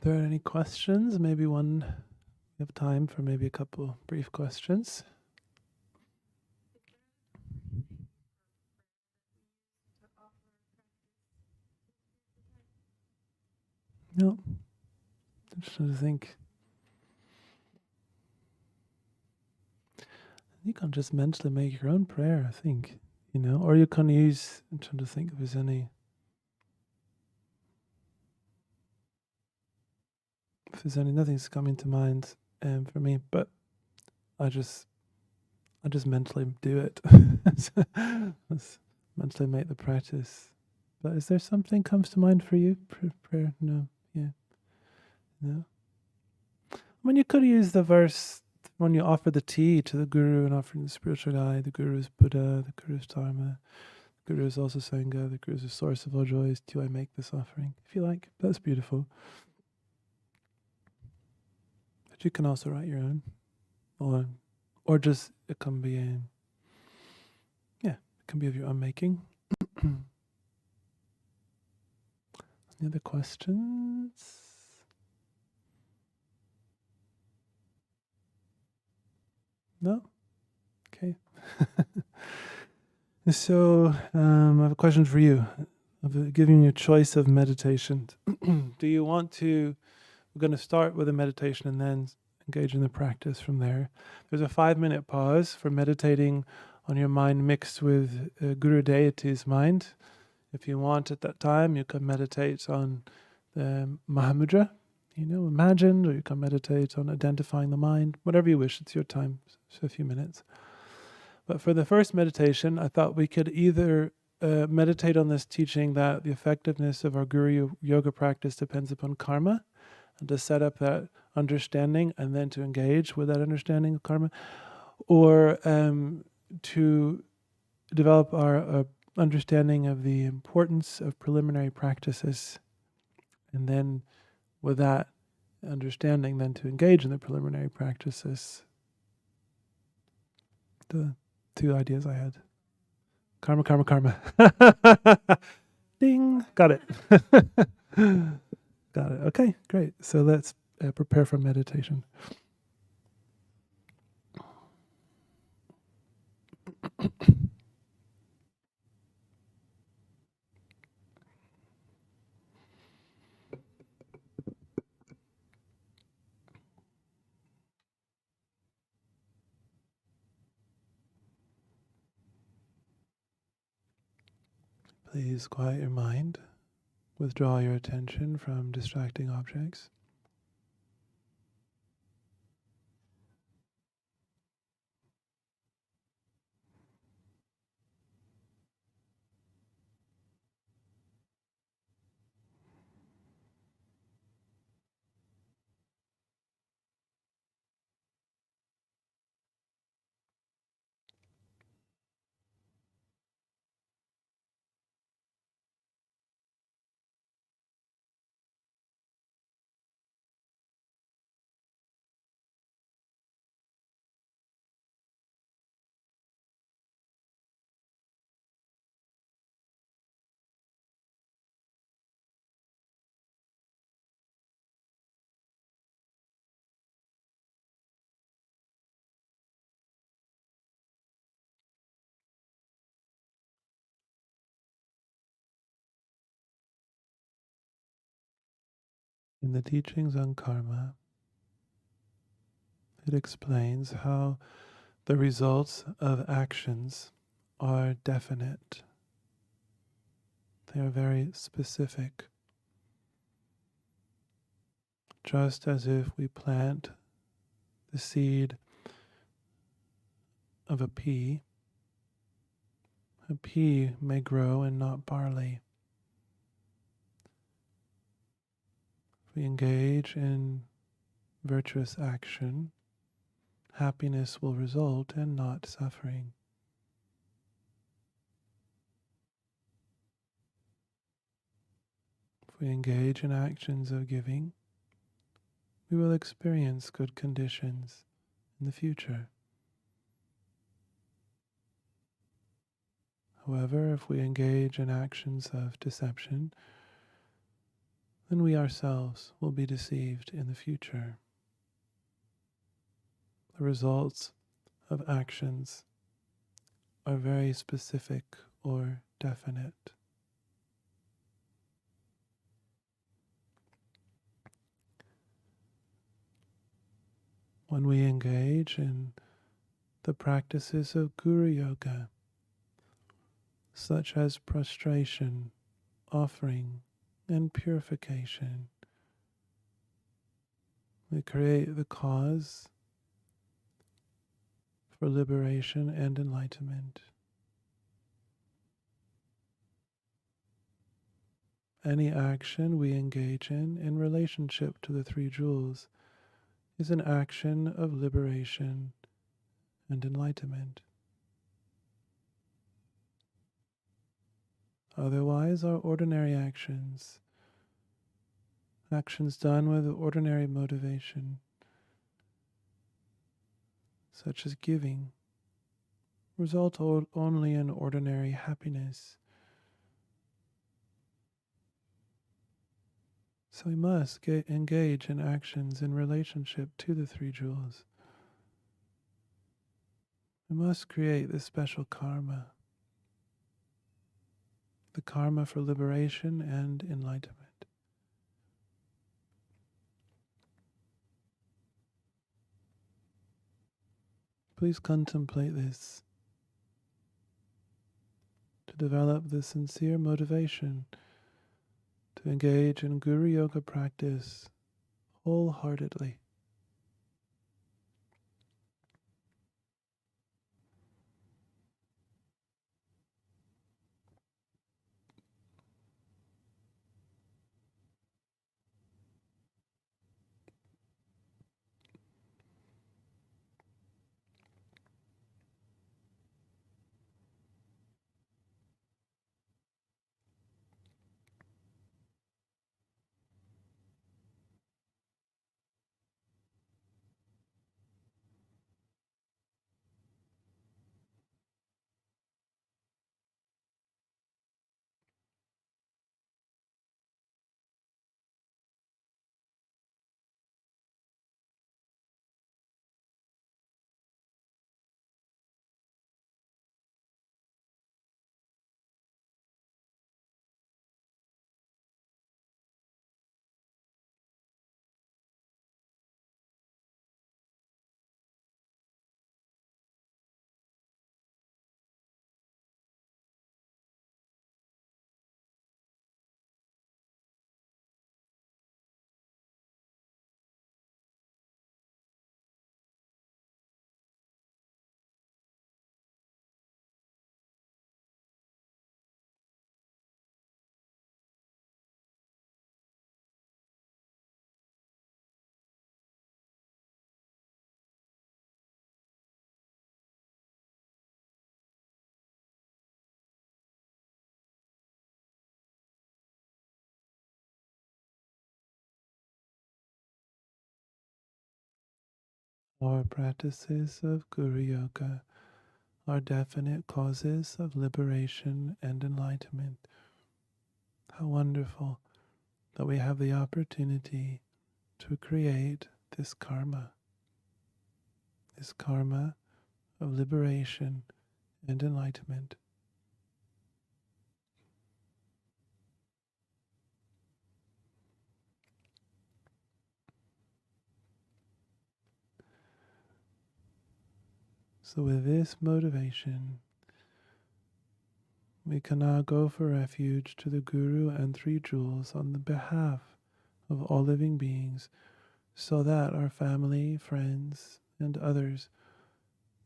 B: there any questions? Maybe we have time for maybe a couple brief questions. No, just trying to think. You can just mentally make your own prayer, I think, or you can use, I'm trying to think if there's nothing's coming to mind for me, but I just mentally do it. Let's mentally make the practice. But is there something comes to mind for you? Prayer? No. Yeah. No. I mean, you could use the verse when you offer the tea to the guru and offering the spiritual guide. The guru is Buddha. The guru is Dharma. The guru is also Sangha. The guru is the source of all joys. Do I make this offering? If you like, that's beautiful. But you can also write your own, or just it can be it can be of your own making. Any other questions? No? Okay. So I have a question for you. Of giving you a choice of meditation. Do you want to, we're going to start with a meditation and then engage in the practice from there. There's a 5-minute pause for meditating on your mind mixed with Guru Deity's mind. If you want at that time, you can meditate on the Mahamudra, imagined, or you can meditate on identifying the mind, whatever you wish. It's your time, so a few minutes. But for the first meditation, I thought we could either meditate on this teaching that the effectiveness of our Guru yoga practice depends upon karma, and to set up that understanding and then to engage with that understanding of karma, or to develop our understanding of the importance of preliminary practices, and then with that understanding then to engage in the preliminary practices. The two ideas I had. Karma, karma, karma. Ding! Got it. Got it. Okay, great. So let's prepare for meditation. Please quiet your mind. Withdraw your attention from distracting objects. In the teachings on karma, it explains how the results of actions are definite. They are very specific. Just as if we plant the seed of a pea may grow and not barley. If we engage in virtuous action, happiness will result and not suffering. If we engage in actions of giving, we will experience good conditions in the future. However, if we engage in actions of deception, then we ourselves will be deceived in the future. The results of actions are very specific or definite. When we engage in the practices of Guru Yoga, such as prostration, offering, and purification, we create the cause for liberation and enlightenment. Any action we engage in relationship to the three jewels is an action of liberation and enlightenment. Otherwise, our ordinary actions done with ordinary motivation, such as giving, result only in ordinary happiness. So we must engage in actions in relationship to the three jewels. We must create this special karma, the karma for liberation and enlightenment. Please contemplate this to develop the sincere motivation to engage in Guru Yoga practice wholeheartedly. Our practices of Guru Yoga are definite causes of liberation and enlightenment. How wonderful that we have the opportunity to create this karma of liberation and enlightenment. So with this motivation, we can now go for refuge to the Guru and Three Jewels on the behalf of all living beings, so that our family, friends, and others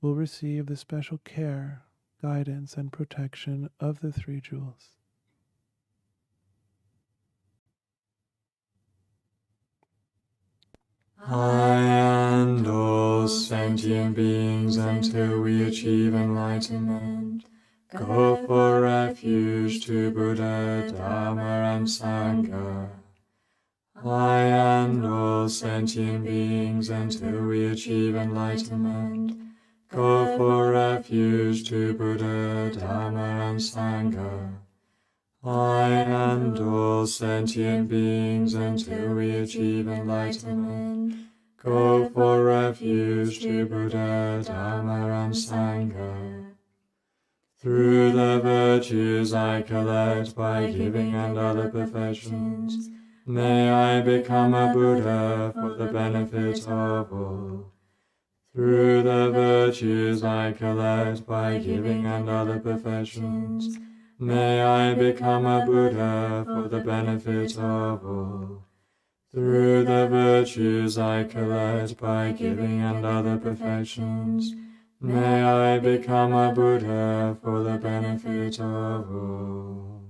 B: will receive the special care, guidance, and protection of the Three Jewels.
A: I and all sentient beings until we achieve enlightenment, go for refuge to Buddha, Dharma, and Sangha. I and all sentient beings until we achieve enlightenment, go for refuge to Buddha, Dharma, and Sangha. I and all sentient beings until we achieve enlightenment, go for refuge to Buddha, Dharma, and Sangha. Through the virtues I collect by giving and other perfections, may I become a Buddha for the benefit of all. Through the virtues I collect by giving and other perfections, may I become a Buddha for the benefit of all. Through the virtues I collect by giving and other perfections, may I become a Buddha for the benefit of all.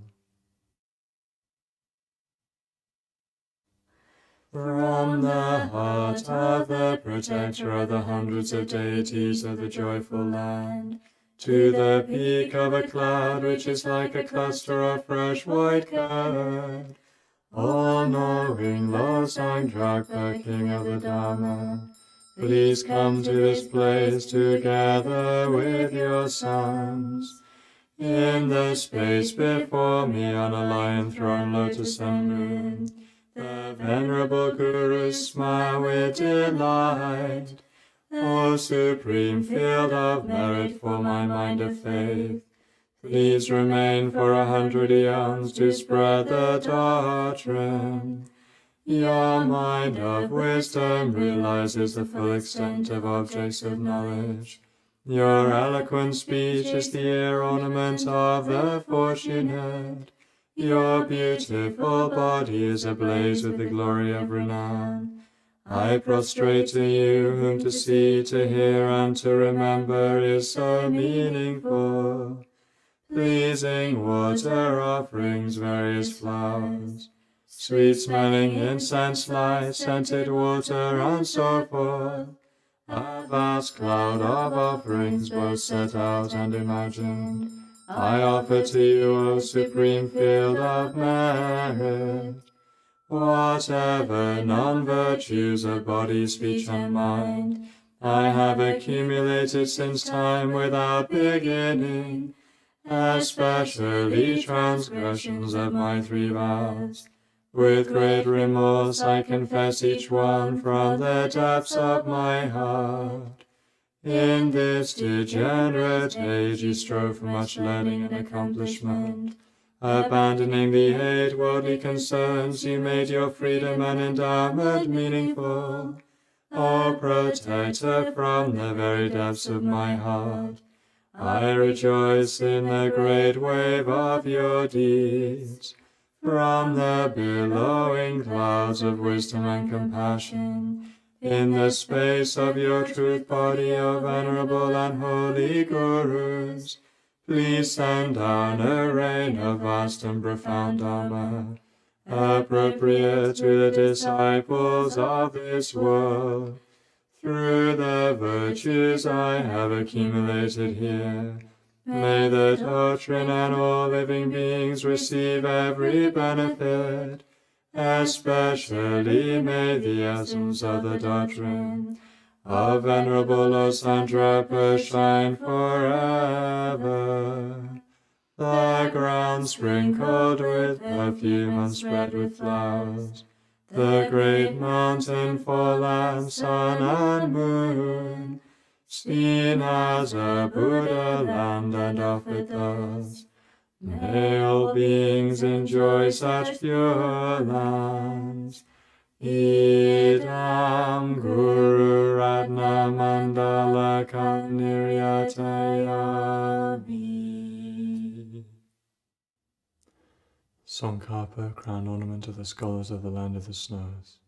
A: From the heart of the protector of the hundreds of deities of the joyful land, to the peak of a cloud which is like a cluster of fresh white curd, all-knowing Losangdrakpa, King of the Dharma, please come to this place together with your sons. In the space before me on a lion throne, lotus and moon, the venerable Gurus smile with delight. O supreme field of merit for my mind of faith, please remain for 100 eons to spread the doctrine. Your mind of wisdom realizes the full extent of objects of knowledge. Your eloquent speech is the ear ornament of the fortunate. Your beautiful body is ablaze with the glory of renown. I prostrate to you, whom to see, to hear, and to remember is so meaningful. Pleasing water offerings, various flowers, sweet-smelling incense light, scented water, and so forth. A vast cloud of offerings, both set out and imagined, I offer to you, O supreme field of merit. Whatever non-virtues of body, speech, and mind I have accumulated since time without beginning, especially transgressions of my 3 vows, with great remorse I confess each one from the depths of my heart. In this degenerate age you strove for much learning and accomplishment. Abandoning the 8 worldly concerns, you made your freedom and endowment meaningful. O protector from the very depths of my heart, I rejoice in the great wave of your deeds. From the billowing clouds of wisdom and compassion, in the space of your truth body, O venerable and holy Gurus, please send down a rain of vast and profound Dharma, appropriate to the disciples of this world. Through the virtues I have accumulated here, may the doctrine and all living beings receive every benefit. Especially may the essence of the doctrine of Venerable Losangdrakpa shine forever. The ground sprinkled with perfume and spread with flowers, the great mountain for land, sun, and moon, seen as a Buddha land and offered thus. May all beings enjoy such pure lands. Idam Guru Ratna Mandala Kam Niryatayami. Tsongkhapa, crown ornament of the scholars of the land of the snows.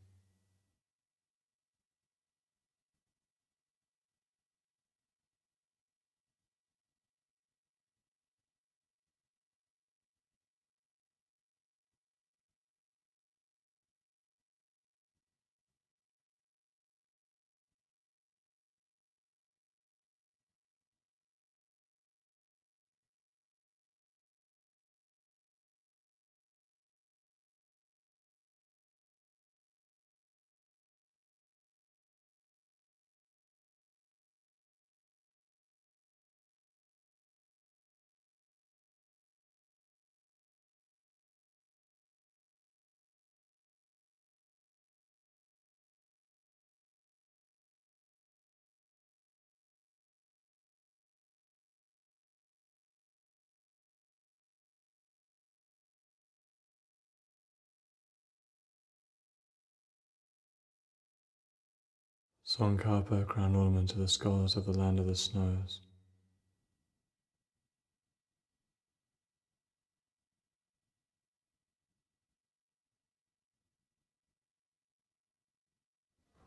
A: Tsongkhapa, crown ornament to the scholars of the land of the snows.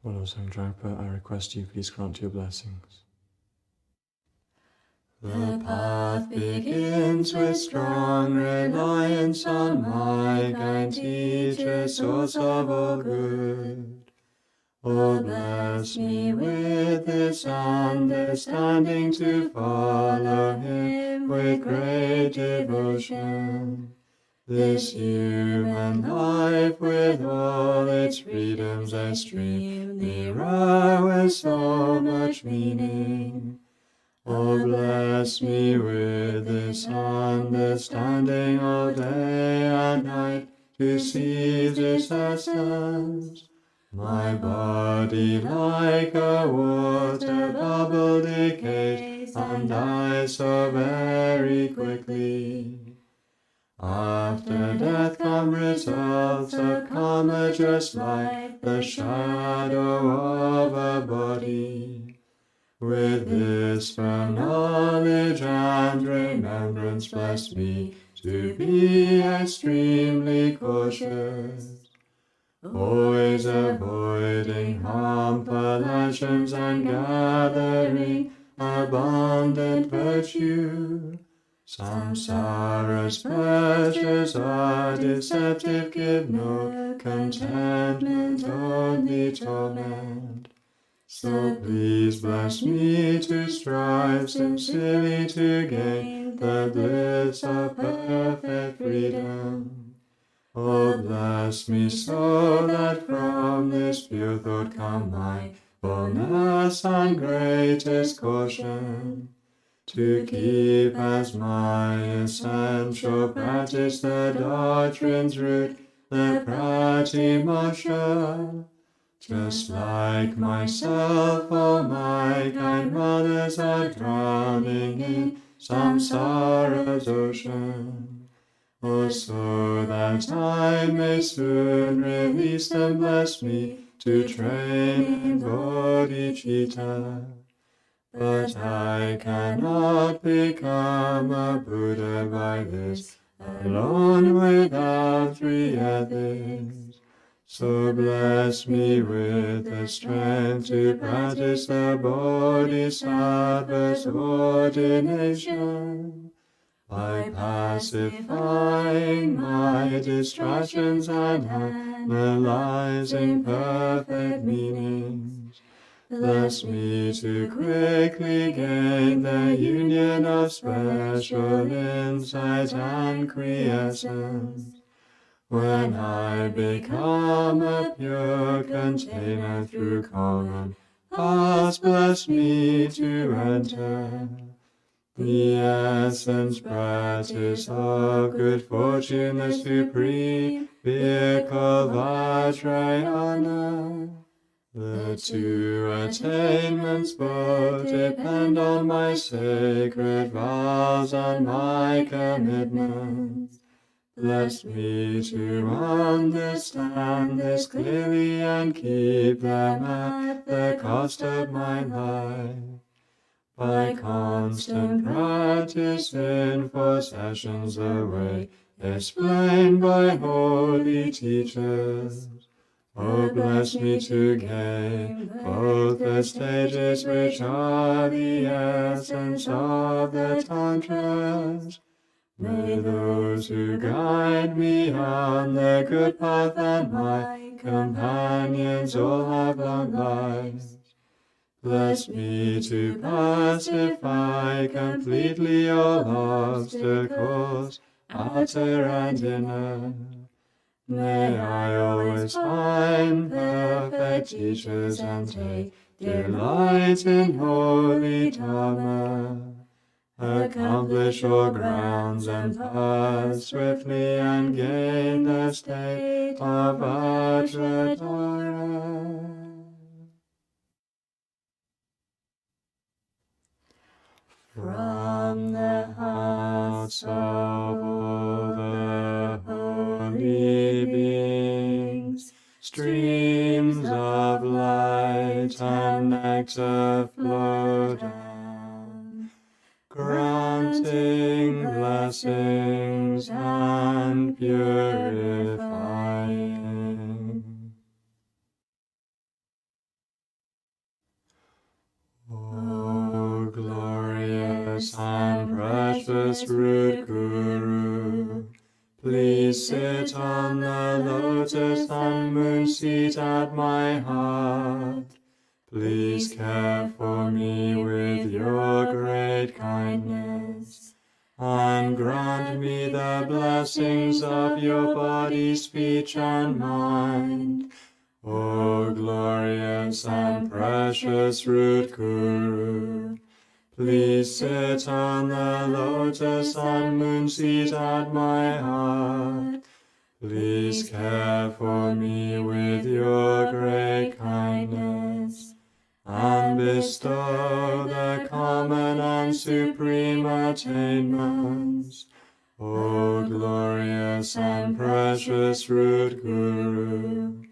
A: Lord Tsongkhapa, I request you please grant your blessings. The path begins with strong reliance on my kind teacher, source of all good. Oh, bless me with this understanding to follow him with great devotion. This human life with all its freedoms extremely rare with so much meaning. Oh, bless me with this understanding all day and night to seize its essence. My body like a water bubble decays and dies so very quickly. After death come results of karma just like the shadow of a body. With this firm knowledge and remembrance bless me to be extremely cautious, always avoiding harmful actions and gathering abundant virtue. Samsara's pleasures are deceptive, give no contentment, only torment. So please bless me to strive sincerely to gain the bliss of perfect freedom. Oh, bless me so that from this pure thought come my fullness and greatest caution, to keep as my essential practice the doctrine's root, the pratimosha. Just like myself, all my kind brothers are drowning in samsara's ocean. Oh, so that I may soon release them, bless me to train in bodhicitta. But I cannot become a Buddha by this alone without three ethics. So bless me with the strength to practice the Bodhisattva's ordination, by pacifying my distractions and analyzing perfect meanings. Bless me to quickly gain the union of special insight and quiescence. When I become a pure container through common paths, bless me to enter the essence practice of good fortune, the supreme vehicle Vajrayana. The two attainments both depend on my sacred vows and my commitments. Bless me to understand this clearly and keep them at the cost of my life. By constant practice in 4 sessions the way explained by holy teachers. Oh, bless me to gain both the stages which are the essence of the Tantras. May those who guide me on the good path and my companions all have long lives. Bless me to pacify completely all obstacles, outer and inner. May I always find perfect teachers and take delight in holy Dharma. Accomplish all grounds and paths swiftly and gain the state of Vajradhara. From the hearts of all the holy beings, streams of light light and nectar flow down, granting blessings and purifying. O glorious and precious root Guru, please sit on the lotus and moon seat at my heart. Please care for me with your great kindness, and grant me the blessings of your body, speech, and mind. O glorious and precious root Guru, please sit on the lotus and moon seat at my heart. Please care for me with your great kindness, and bestow the common and supreme attainments. O glorious and precious root Guru,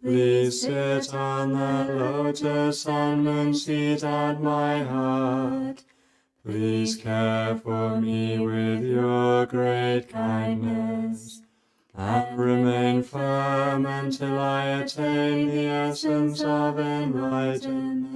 A: please sit on the lotus and moon seat at my heart. Please care for me with your great kindness, and remain firm until I attain the essence of enlightenment.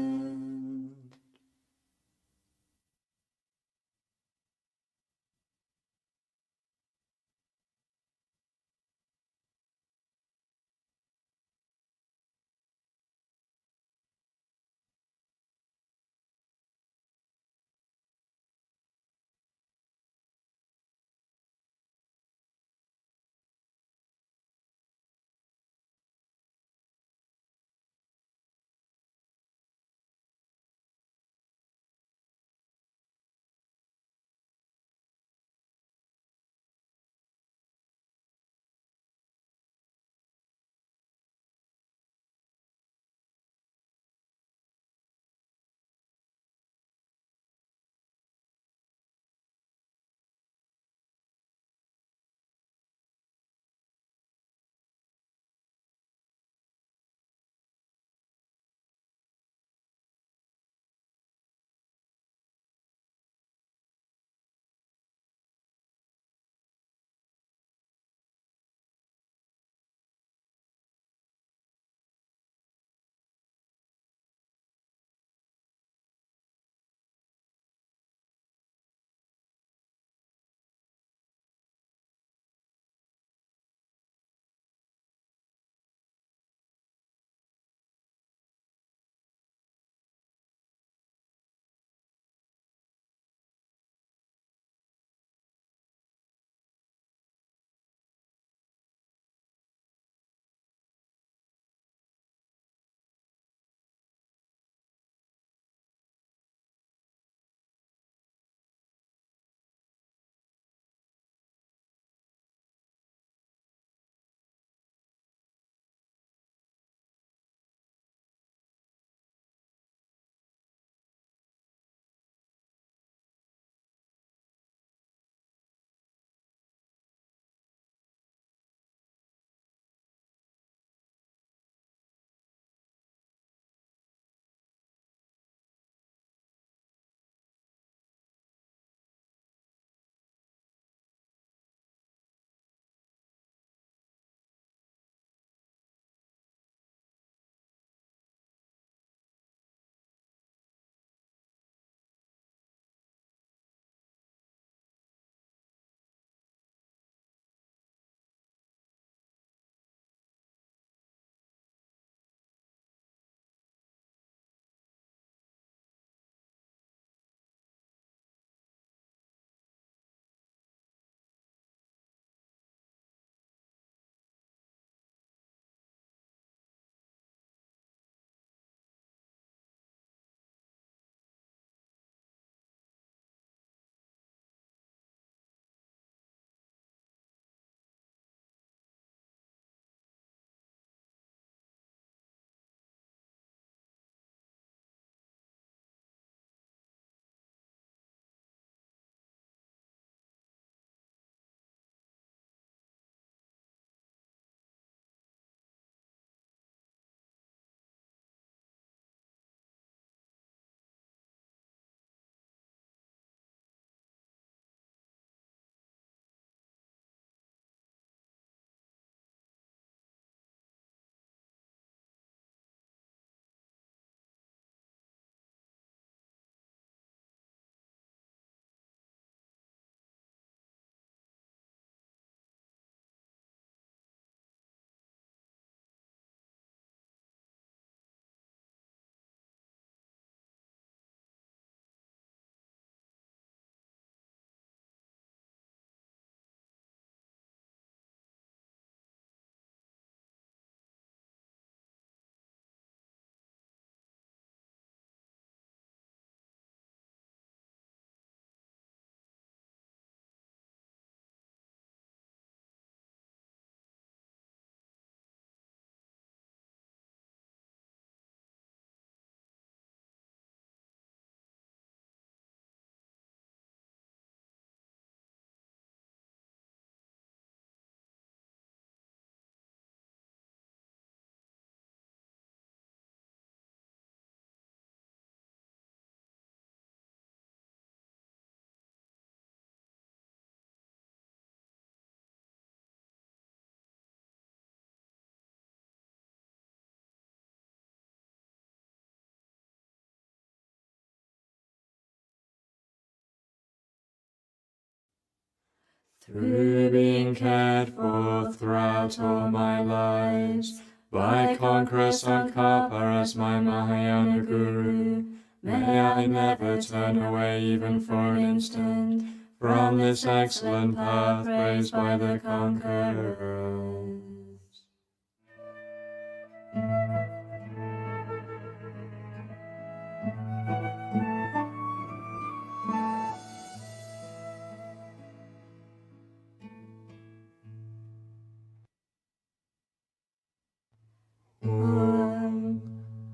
A: through being cared for throughout all my lives, by conqueror Sankapa as my Mahayana Guru, may I never turn away even for an instant from this excellent path praised by the conquerors.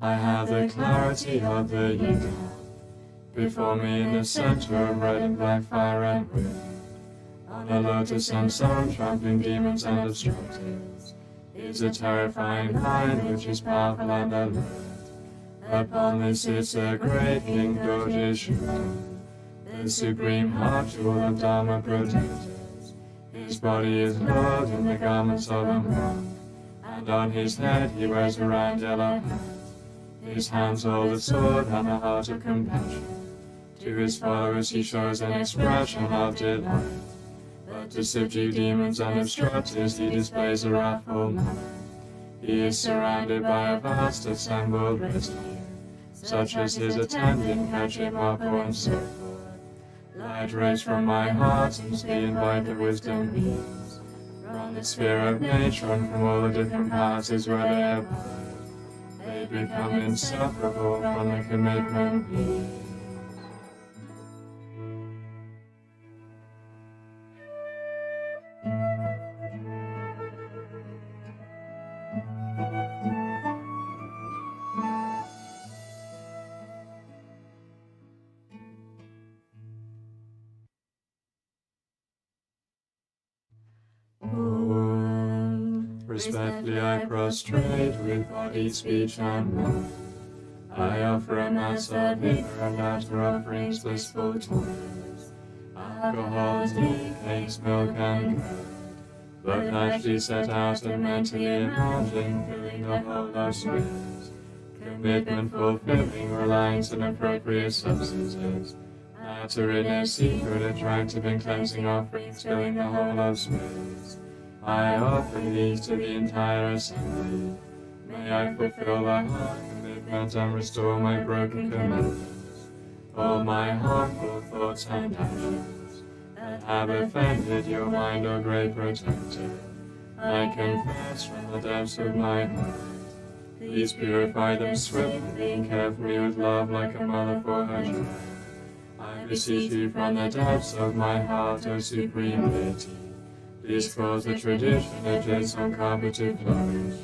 A: I have the clarity of the Yuga before me in the center of red and black fire and wind. On a lotus and sun trampling demons and obstructives is a terrifying mind which is powerful and alert. Upon this sits a great King Doji Shuddha, the supreme heart jewel of Dharma protectors. His body is clothed in the garments of a monk, and on his head he wears a round yellow hat. His hands hold a sword and a heart of compassion. To his followers he shows an expression of delight, but to subdue demons and obstructors he displays a wrathful manner. He is surrounded by a vast assembled retinue, such as his attendant Kachip Mapo and so forth. Light rays from my heart and speed invite the wisdom beams from the sphere of nature and from all the different passes where they abide. They become inseparable from the commitment beam. Respectfully I prostrate with body, speech, and mind. I offer a mass of liquor and after offerings blissful toys, alcohol, tea, cakes, milk, and curd, but actually set out and mentally imagine filling the whole of space, commitment fulfilling, reliance on appropriate substances, outer inner secret, attractive and cleansing offerings filling the whole of space. I offer these to the entire assembly. May I fulfill the heart commitment and restore my broken commitments, all my harmful thoughts and actions that have offended your mind, O great protector. I confess from the depths of my heart. Please purify them swiftly and care for me with love like a mother for her child. I beseech you from the depths of my heart, O supreme deity. Please cause the tradition of Sankapa to flourish,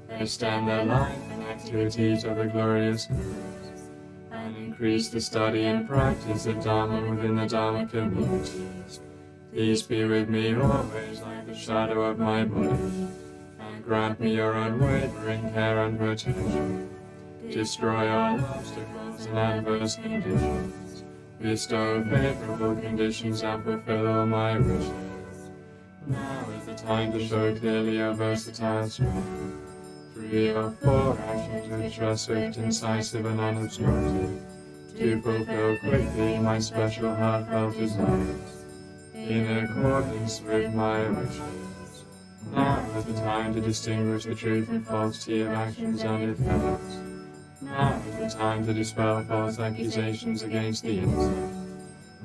A: extend the life and activities of the glorious gurus, and increase the study and practice of Dharma within the Dharma communities. Please be with me always like the shadow of my body, and grant me your unwavering care and protection. Destroy all obstacles and adverse conditions, bestow favorable conditions and fulfill all my wishes. Now is the time to show clearly your versatile strength, through your four actions which are swift, incisive, and unobstructed, to fulfill quickly my special heartfelt desires, in accordance with my wishes. Now is the time to distinguish the truth and falsity of actions and effects. Now is the time to dispel false accusations against the innocent.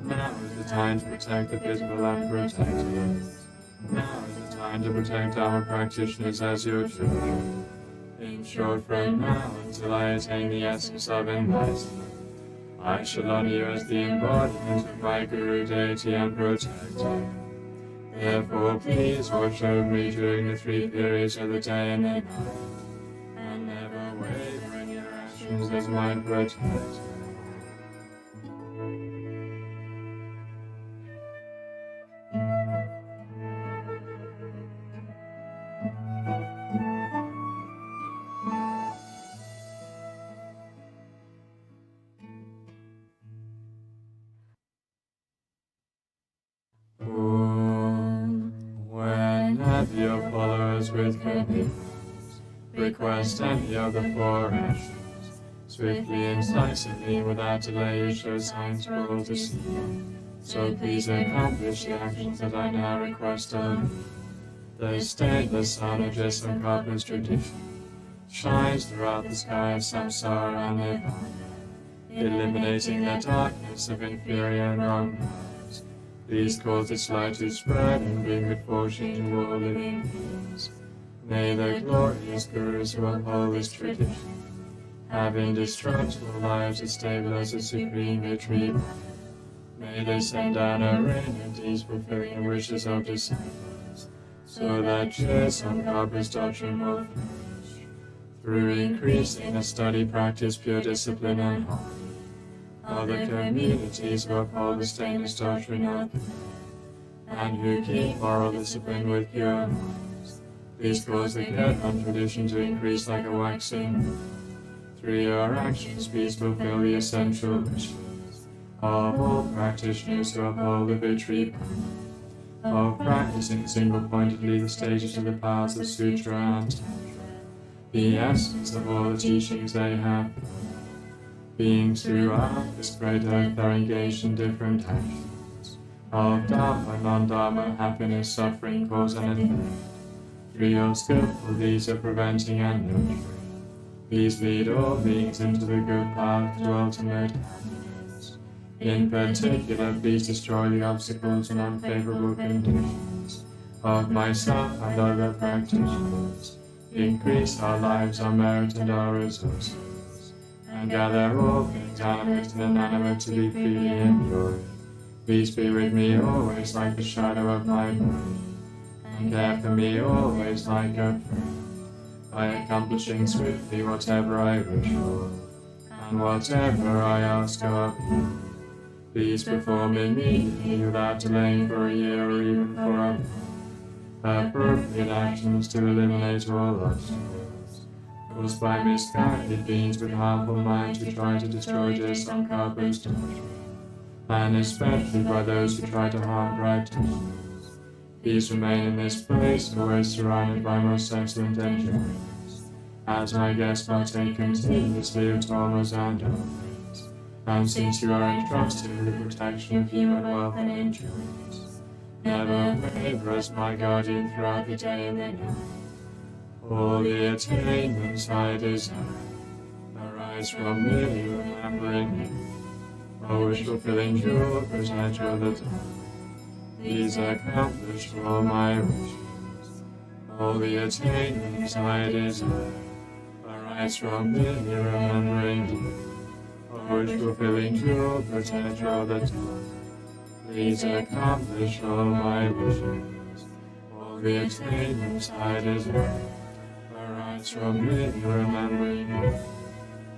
A: Now is the time to protect the visible and protected. Now is the time to protect our practitioners as your children. In short, from now until I attain the essence of enlightenment, I shall honor you as the embodiment of my Guru, deity, and protector. Therefore, please watch over me during the 3 periods of the day and the night, and never waver in your actions as my protector. Whenever your followers with commitments request any of the 4 actions, swiftly, incisively, without delay, you show signs for all to see. So please accomplish the actions that I now request of you. This day the sun of Jessamkarpa's tradition shines throughout the sky of samsara and nirvana, eliminating the darkness of inferior and wrong paths. Please cause its light to spread and bring good fortune to all living beings. May the glorious gurus who uphold this tradition have indestructible lives as stable as the supreme victory. May they send down a rain of deeds fulfilling the wishes of disciples, so that Jessamkarpa's doctrine will flourish. Through increasing the study, practice, pure discipline, and harmony, other communities who uphold the stainless doctrine of the faith, and who keep moral discipline with pure minds, please cause the Kirtan tradition to increase like a waxing moon. Through your actions, please fulfill the essential wishes of all practitioners who uphold the victory path, of practicing single-pointedly the stages of the paths of Sutra and Tantra, the essence of all the teachings they have. Beings throughout this great earth are engaged in different actions of Dharma, non-Dharma, happiness, suffering, cause and effect. Through your skillful deeds of preventing and nurturing, please lead all beings into the good path to ultimate happiness. In particular, please destroy the obstacles and unfavorable conditions of myself and other practitioners. Increase our lives, our merit, and our resources, and gather all things animate and inanimate to be freely enjoyed. Please be with me always like the shadow of my body, and care for me always like a friend, by accomplishing swiftly whatever I wish for, and whatever I ask of you. Please perform immediately without delaying for a year or even for a month appropriate actions to eliminate all obstacles caused by misguided beings with harmful minds who try to destroy Jessamkarpa's doctrine, and especially by those who try to harm practitioners. Please remain in this place, always surrounded by most excellent enjoyments, as my guests partake continuously of dharmas and offerings. And since you are entrusted with the protection of human wealth and enjoyment, never waver as my guardian throughout the day and the night. All the attainments I desire arise from merely remembering you, a wish-fulfilling jewel, protector of the dawn. Please accomplish all my wishes. All the attainments I desire arise from merely remembering you, a wish-fulfilling jewel, protector of the dawn. Please accomplish all my wishes. All the attainments I desire arise from merely remembering you,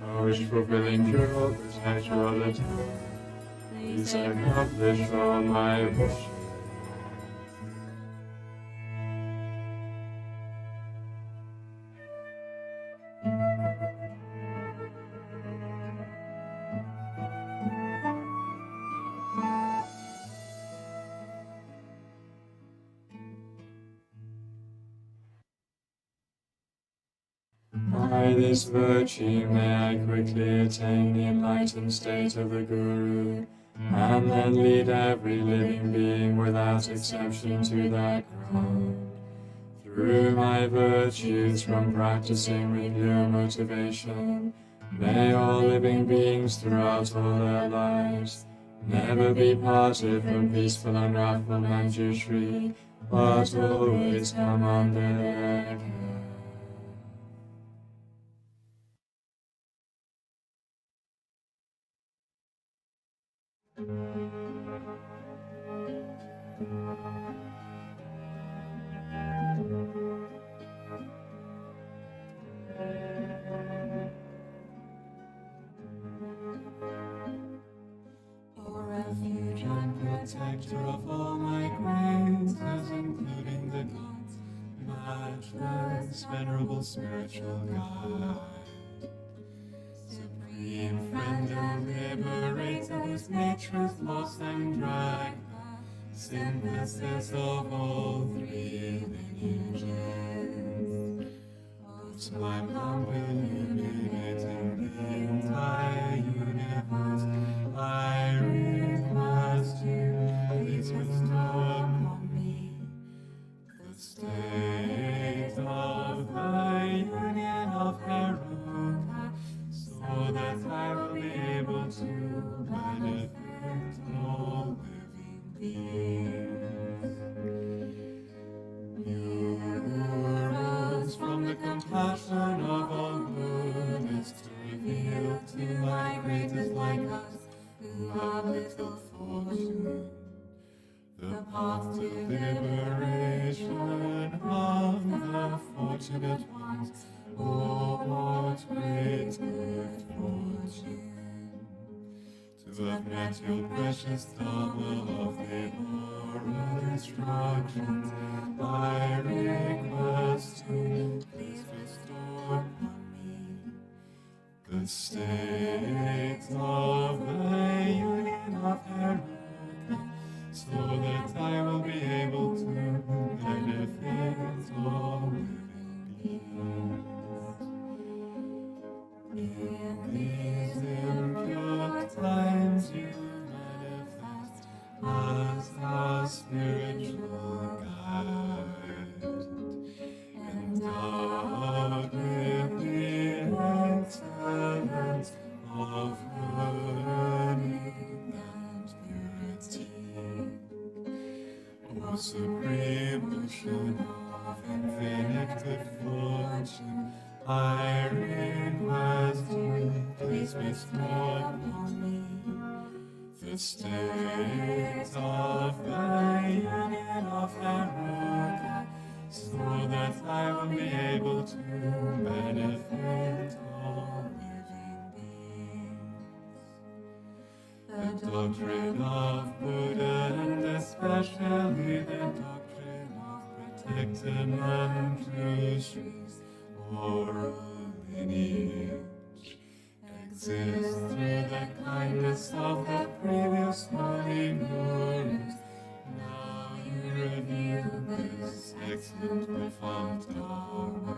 A: a wish-fulfilling jewel, protector of the dawn. Please accomplish all my wishes. By this virtue may I quickly attain the enlightened state of the Guru, and then lead every living being without exception to that ground. Through my virtues from practicing with pure motivation, may all living beings throughout all their lives never be parted from peaceful and wrathful Manjushri, but always come under their care. Refuge and protector of all my creators, including the gods, matchless, venerable spiritual guide, supreme friend and liberator, whose nature is lost and dragged back, synthesis of all three lineages, of time humble illuminating the entire universe. I request you grant your precious Dharma of the oral instructions. I request you, please bestow upon me the state of the union of Heroka, so that I will be able to benefit all living beings. In these impure times you manifest as our spiritual guide, endowed with the excellence of learning and purity. O supreme ocean of infinite good fortune, I request you, please bestow upon me the state of the union of Heroka, so that I will be able to benefit all living beings. The doctrine of Buddha, and especially the doctrine of protected non-Jews oral lineage, exists through the kindness of the previous holy gurus. Now you reveal this excellent profound Dharma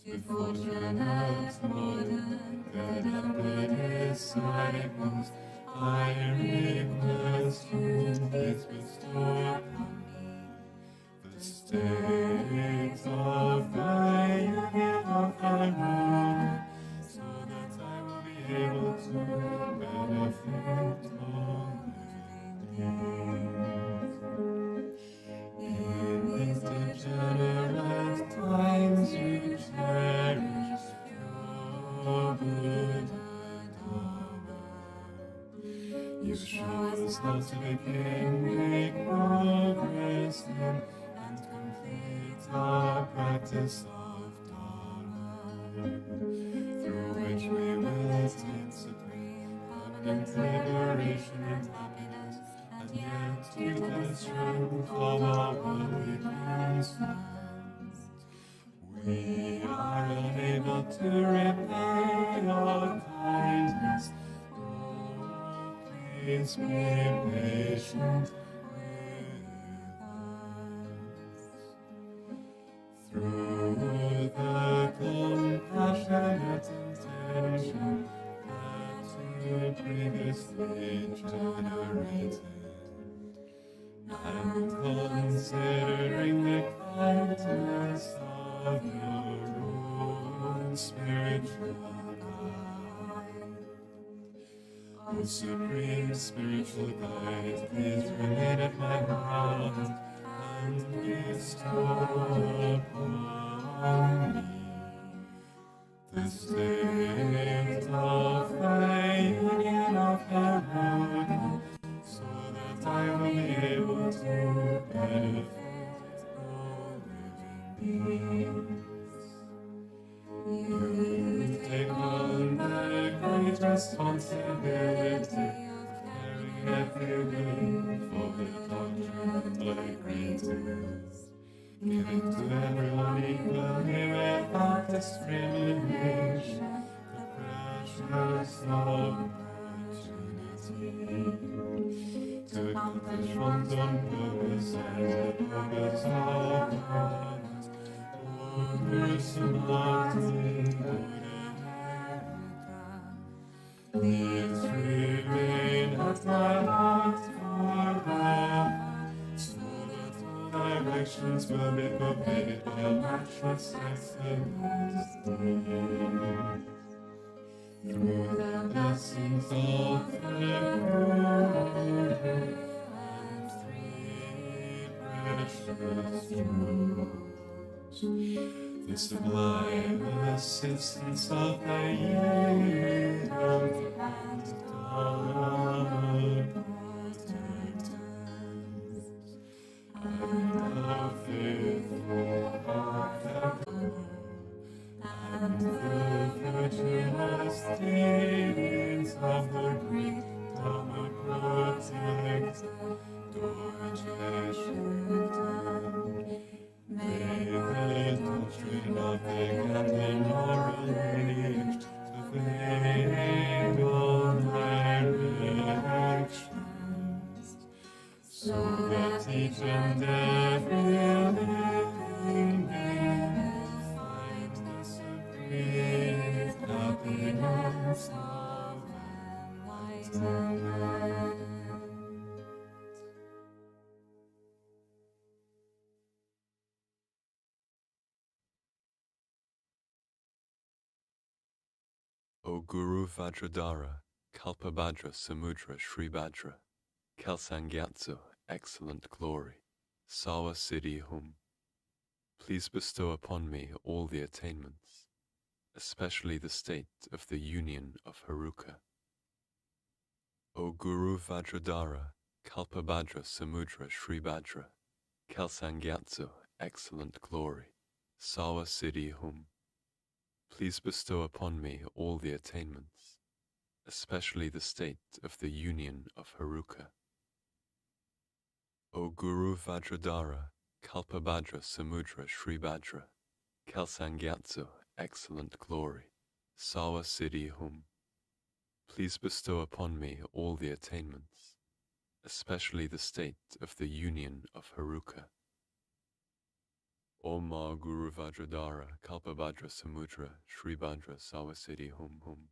A: to fortunate modern good and Buddhist disciples. I request you, please bestow upon me the state of the union of Heroka, so that I will be able to benefit all living beings. In these degenerate times you cherish pure Buddha Dharma. You show us how to begin, make progress in, and complete our practice of Dharma, through which we will attain supreme permanent liberation and happiness, and yet due to the strength of our worldly concerns, we are unable to repay your kindness. Please be patient with us. Through the compassionate intention that you previously generated, and considering the kindness of your own spiritual guide, O supreme spiritual guide, please remain at my heart and bestow upon me the state of the union of Heroka, so that I will be able to benefit all living beings. You take on the great responsibility of caring every day for the doctrine like greatest, giving to everyone equally without discrimination the precious opportunity to accomplish one's own purpose and the purpose of others. Please remain at my heart forever, so that all directions will be pervaded by a matchless excellence. Through the blessings of the Buddha and three precious truths, the sublime assistance of the Yidam and Dharma protectors, and the faithful heart and the virtuous deeds of the great Doctrine of faith and ignorant to fade on directions, so that each and every living may find the supreme happiness of enlightenment.
C: O Guru Vajradhara, Kalpabhadra Samudra Shribhadra, Kelsangyatso, excellent glory, Sawa Siddhi Hum, please bestow upon me all the attainments, especially the state of the union of Haruka. O Guru Vajradhara, Kalpabhadra Samudra Shribhadra, Kelsangyatso, excellent glory, Sawa Siddhi Hum, please bestow upon me all the attainments, especially the state of the union of Haruka. O Guru Vajradhara, Kalpabhadra Samudra Shribhadra, Kelsangyatso, excellent glory, Sawa Siddhi Hum, please bestow upon me all the attainments, especially the state of the union of Haruka. Om Ma Guru Vajradhara, Kalpabhadra Samudra Shribhadra, Sawa Siddhi Hum Hum.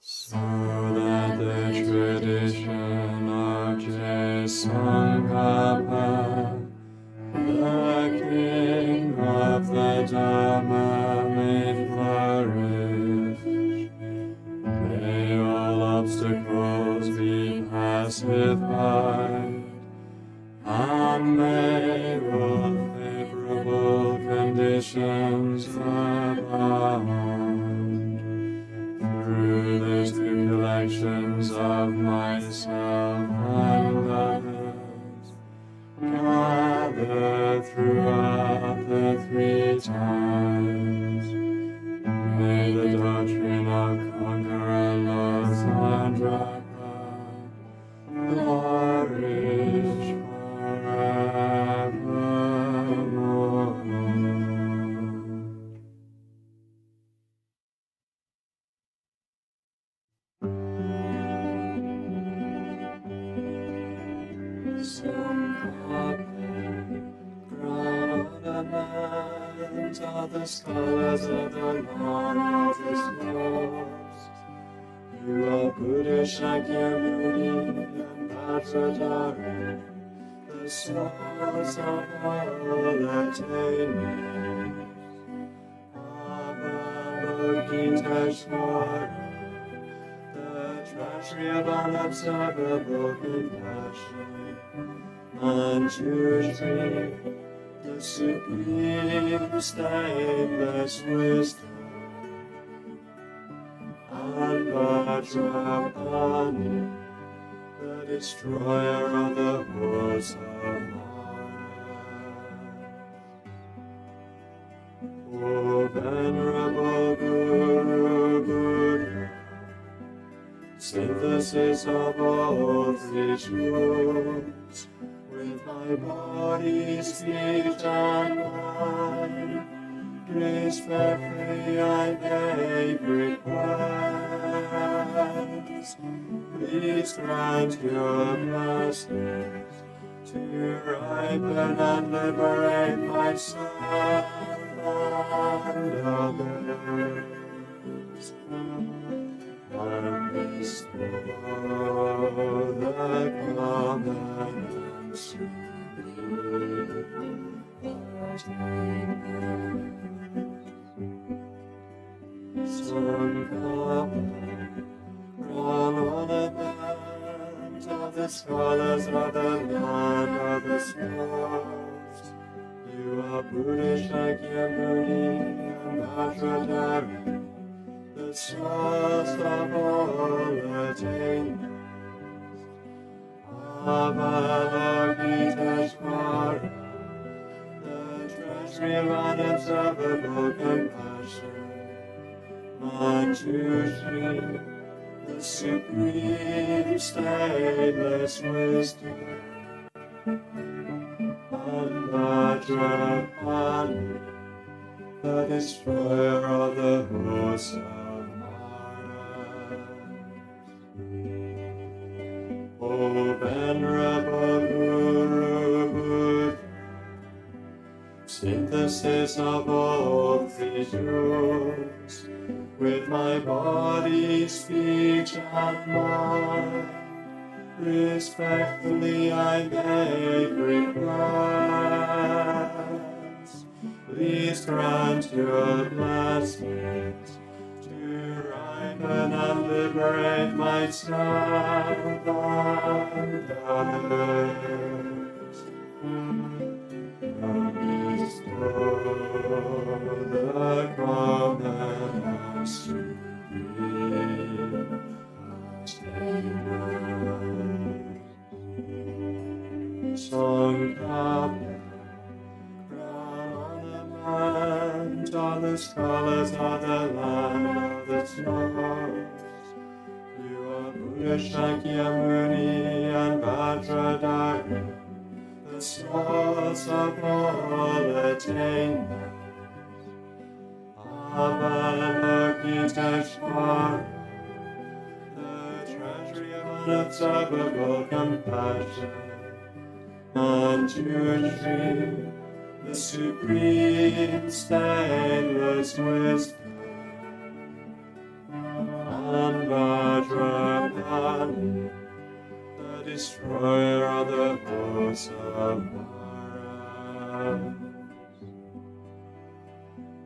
A: So that the tradition of Jesangapa, the king of the Dharma, may flourish, may all obstacles be pacified, and may all favorable conditions abound. Through the two collections of myself and others, gathered throughout the three times, may the doctrine of Conqueror Lord Sandrapa flourish forevermore. Ornament are the scholars of the largest lost. You are Buddha, Shakyamuni, and Vajradhara, the source of all attainment. Avalokiteshvara, the treasury of unobservable compassion. Manjushri, the supreme stainless wisdom, and Vajrapani, the destroyer of the horse of Mara. O venerable Guru Buddha, save the synthesis of all three truths, with my body, speech, and mind, respectfully I make request. Please grant your blessings to ripen and liberate myself and others, and bestow the common and supreme attainment. Some common crown ornament of the scholars of the land of the stars. You are Buddha, Shakyamuni, and Vajradhara, the source of all attainments. Avalokiteshvara, the treasury of unobservable compassion. Manjushri, the supreme stainless wisdom. And Vajrapani, the destroyer of the hosts of Mars. O venerable Guru Buddha, synthesis of all three truths, with my body, speech, and mind, respectfully I make request. Please grant your blessings to ripen and liberate myself and others, and bestow the common and supreme attainment. Song Kappa, crown ornament of the scholars of the land of the stars. You are Buddha, Shakyamuni, and Vajradhara, the source of all attainment. Avalokiteshvara, the treasury of unobservable compassion. Manjushri, the supreme stainless wisdom. And Vajrapani, the destroyer of the hosts of Mars.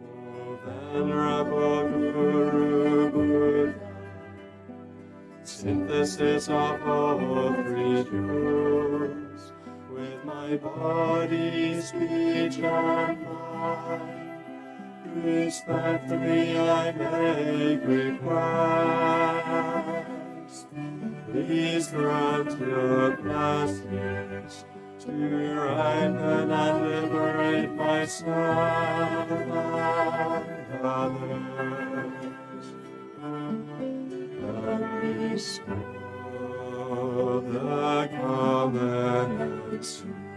A: O venerable Guru Buddha, synthesis of all three truths, with my body, speech, and mind, respectfully I make request. Please grant your blessings to ripen and liberate myself and others, and bestow the common and supreme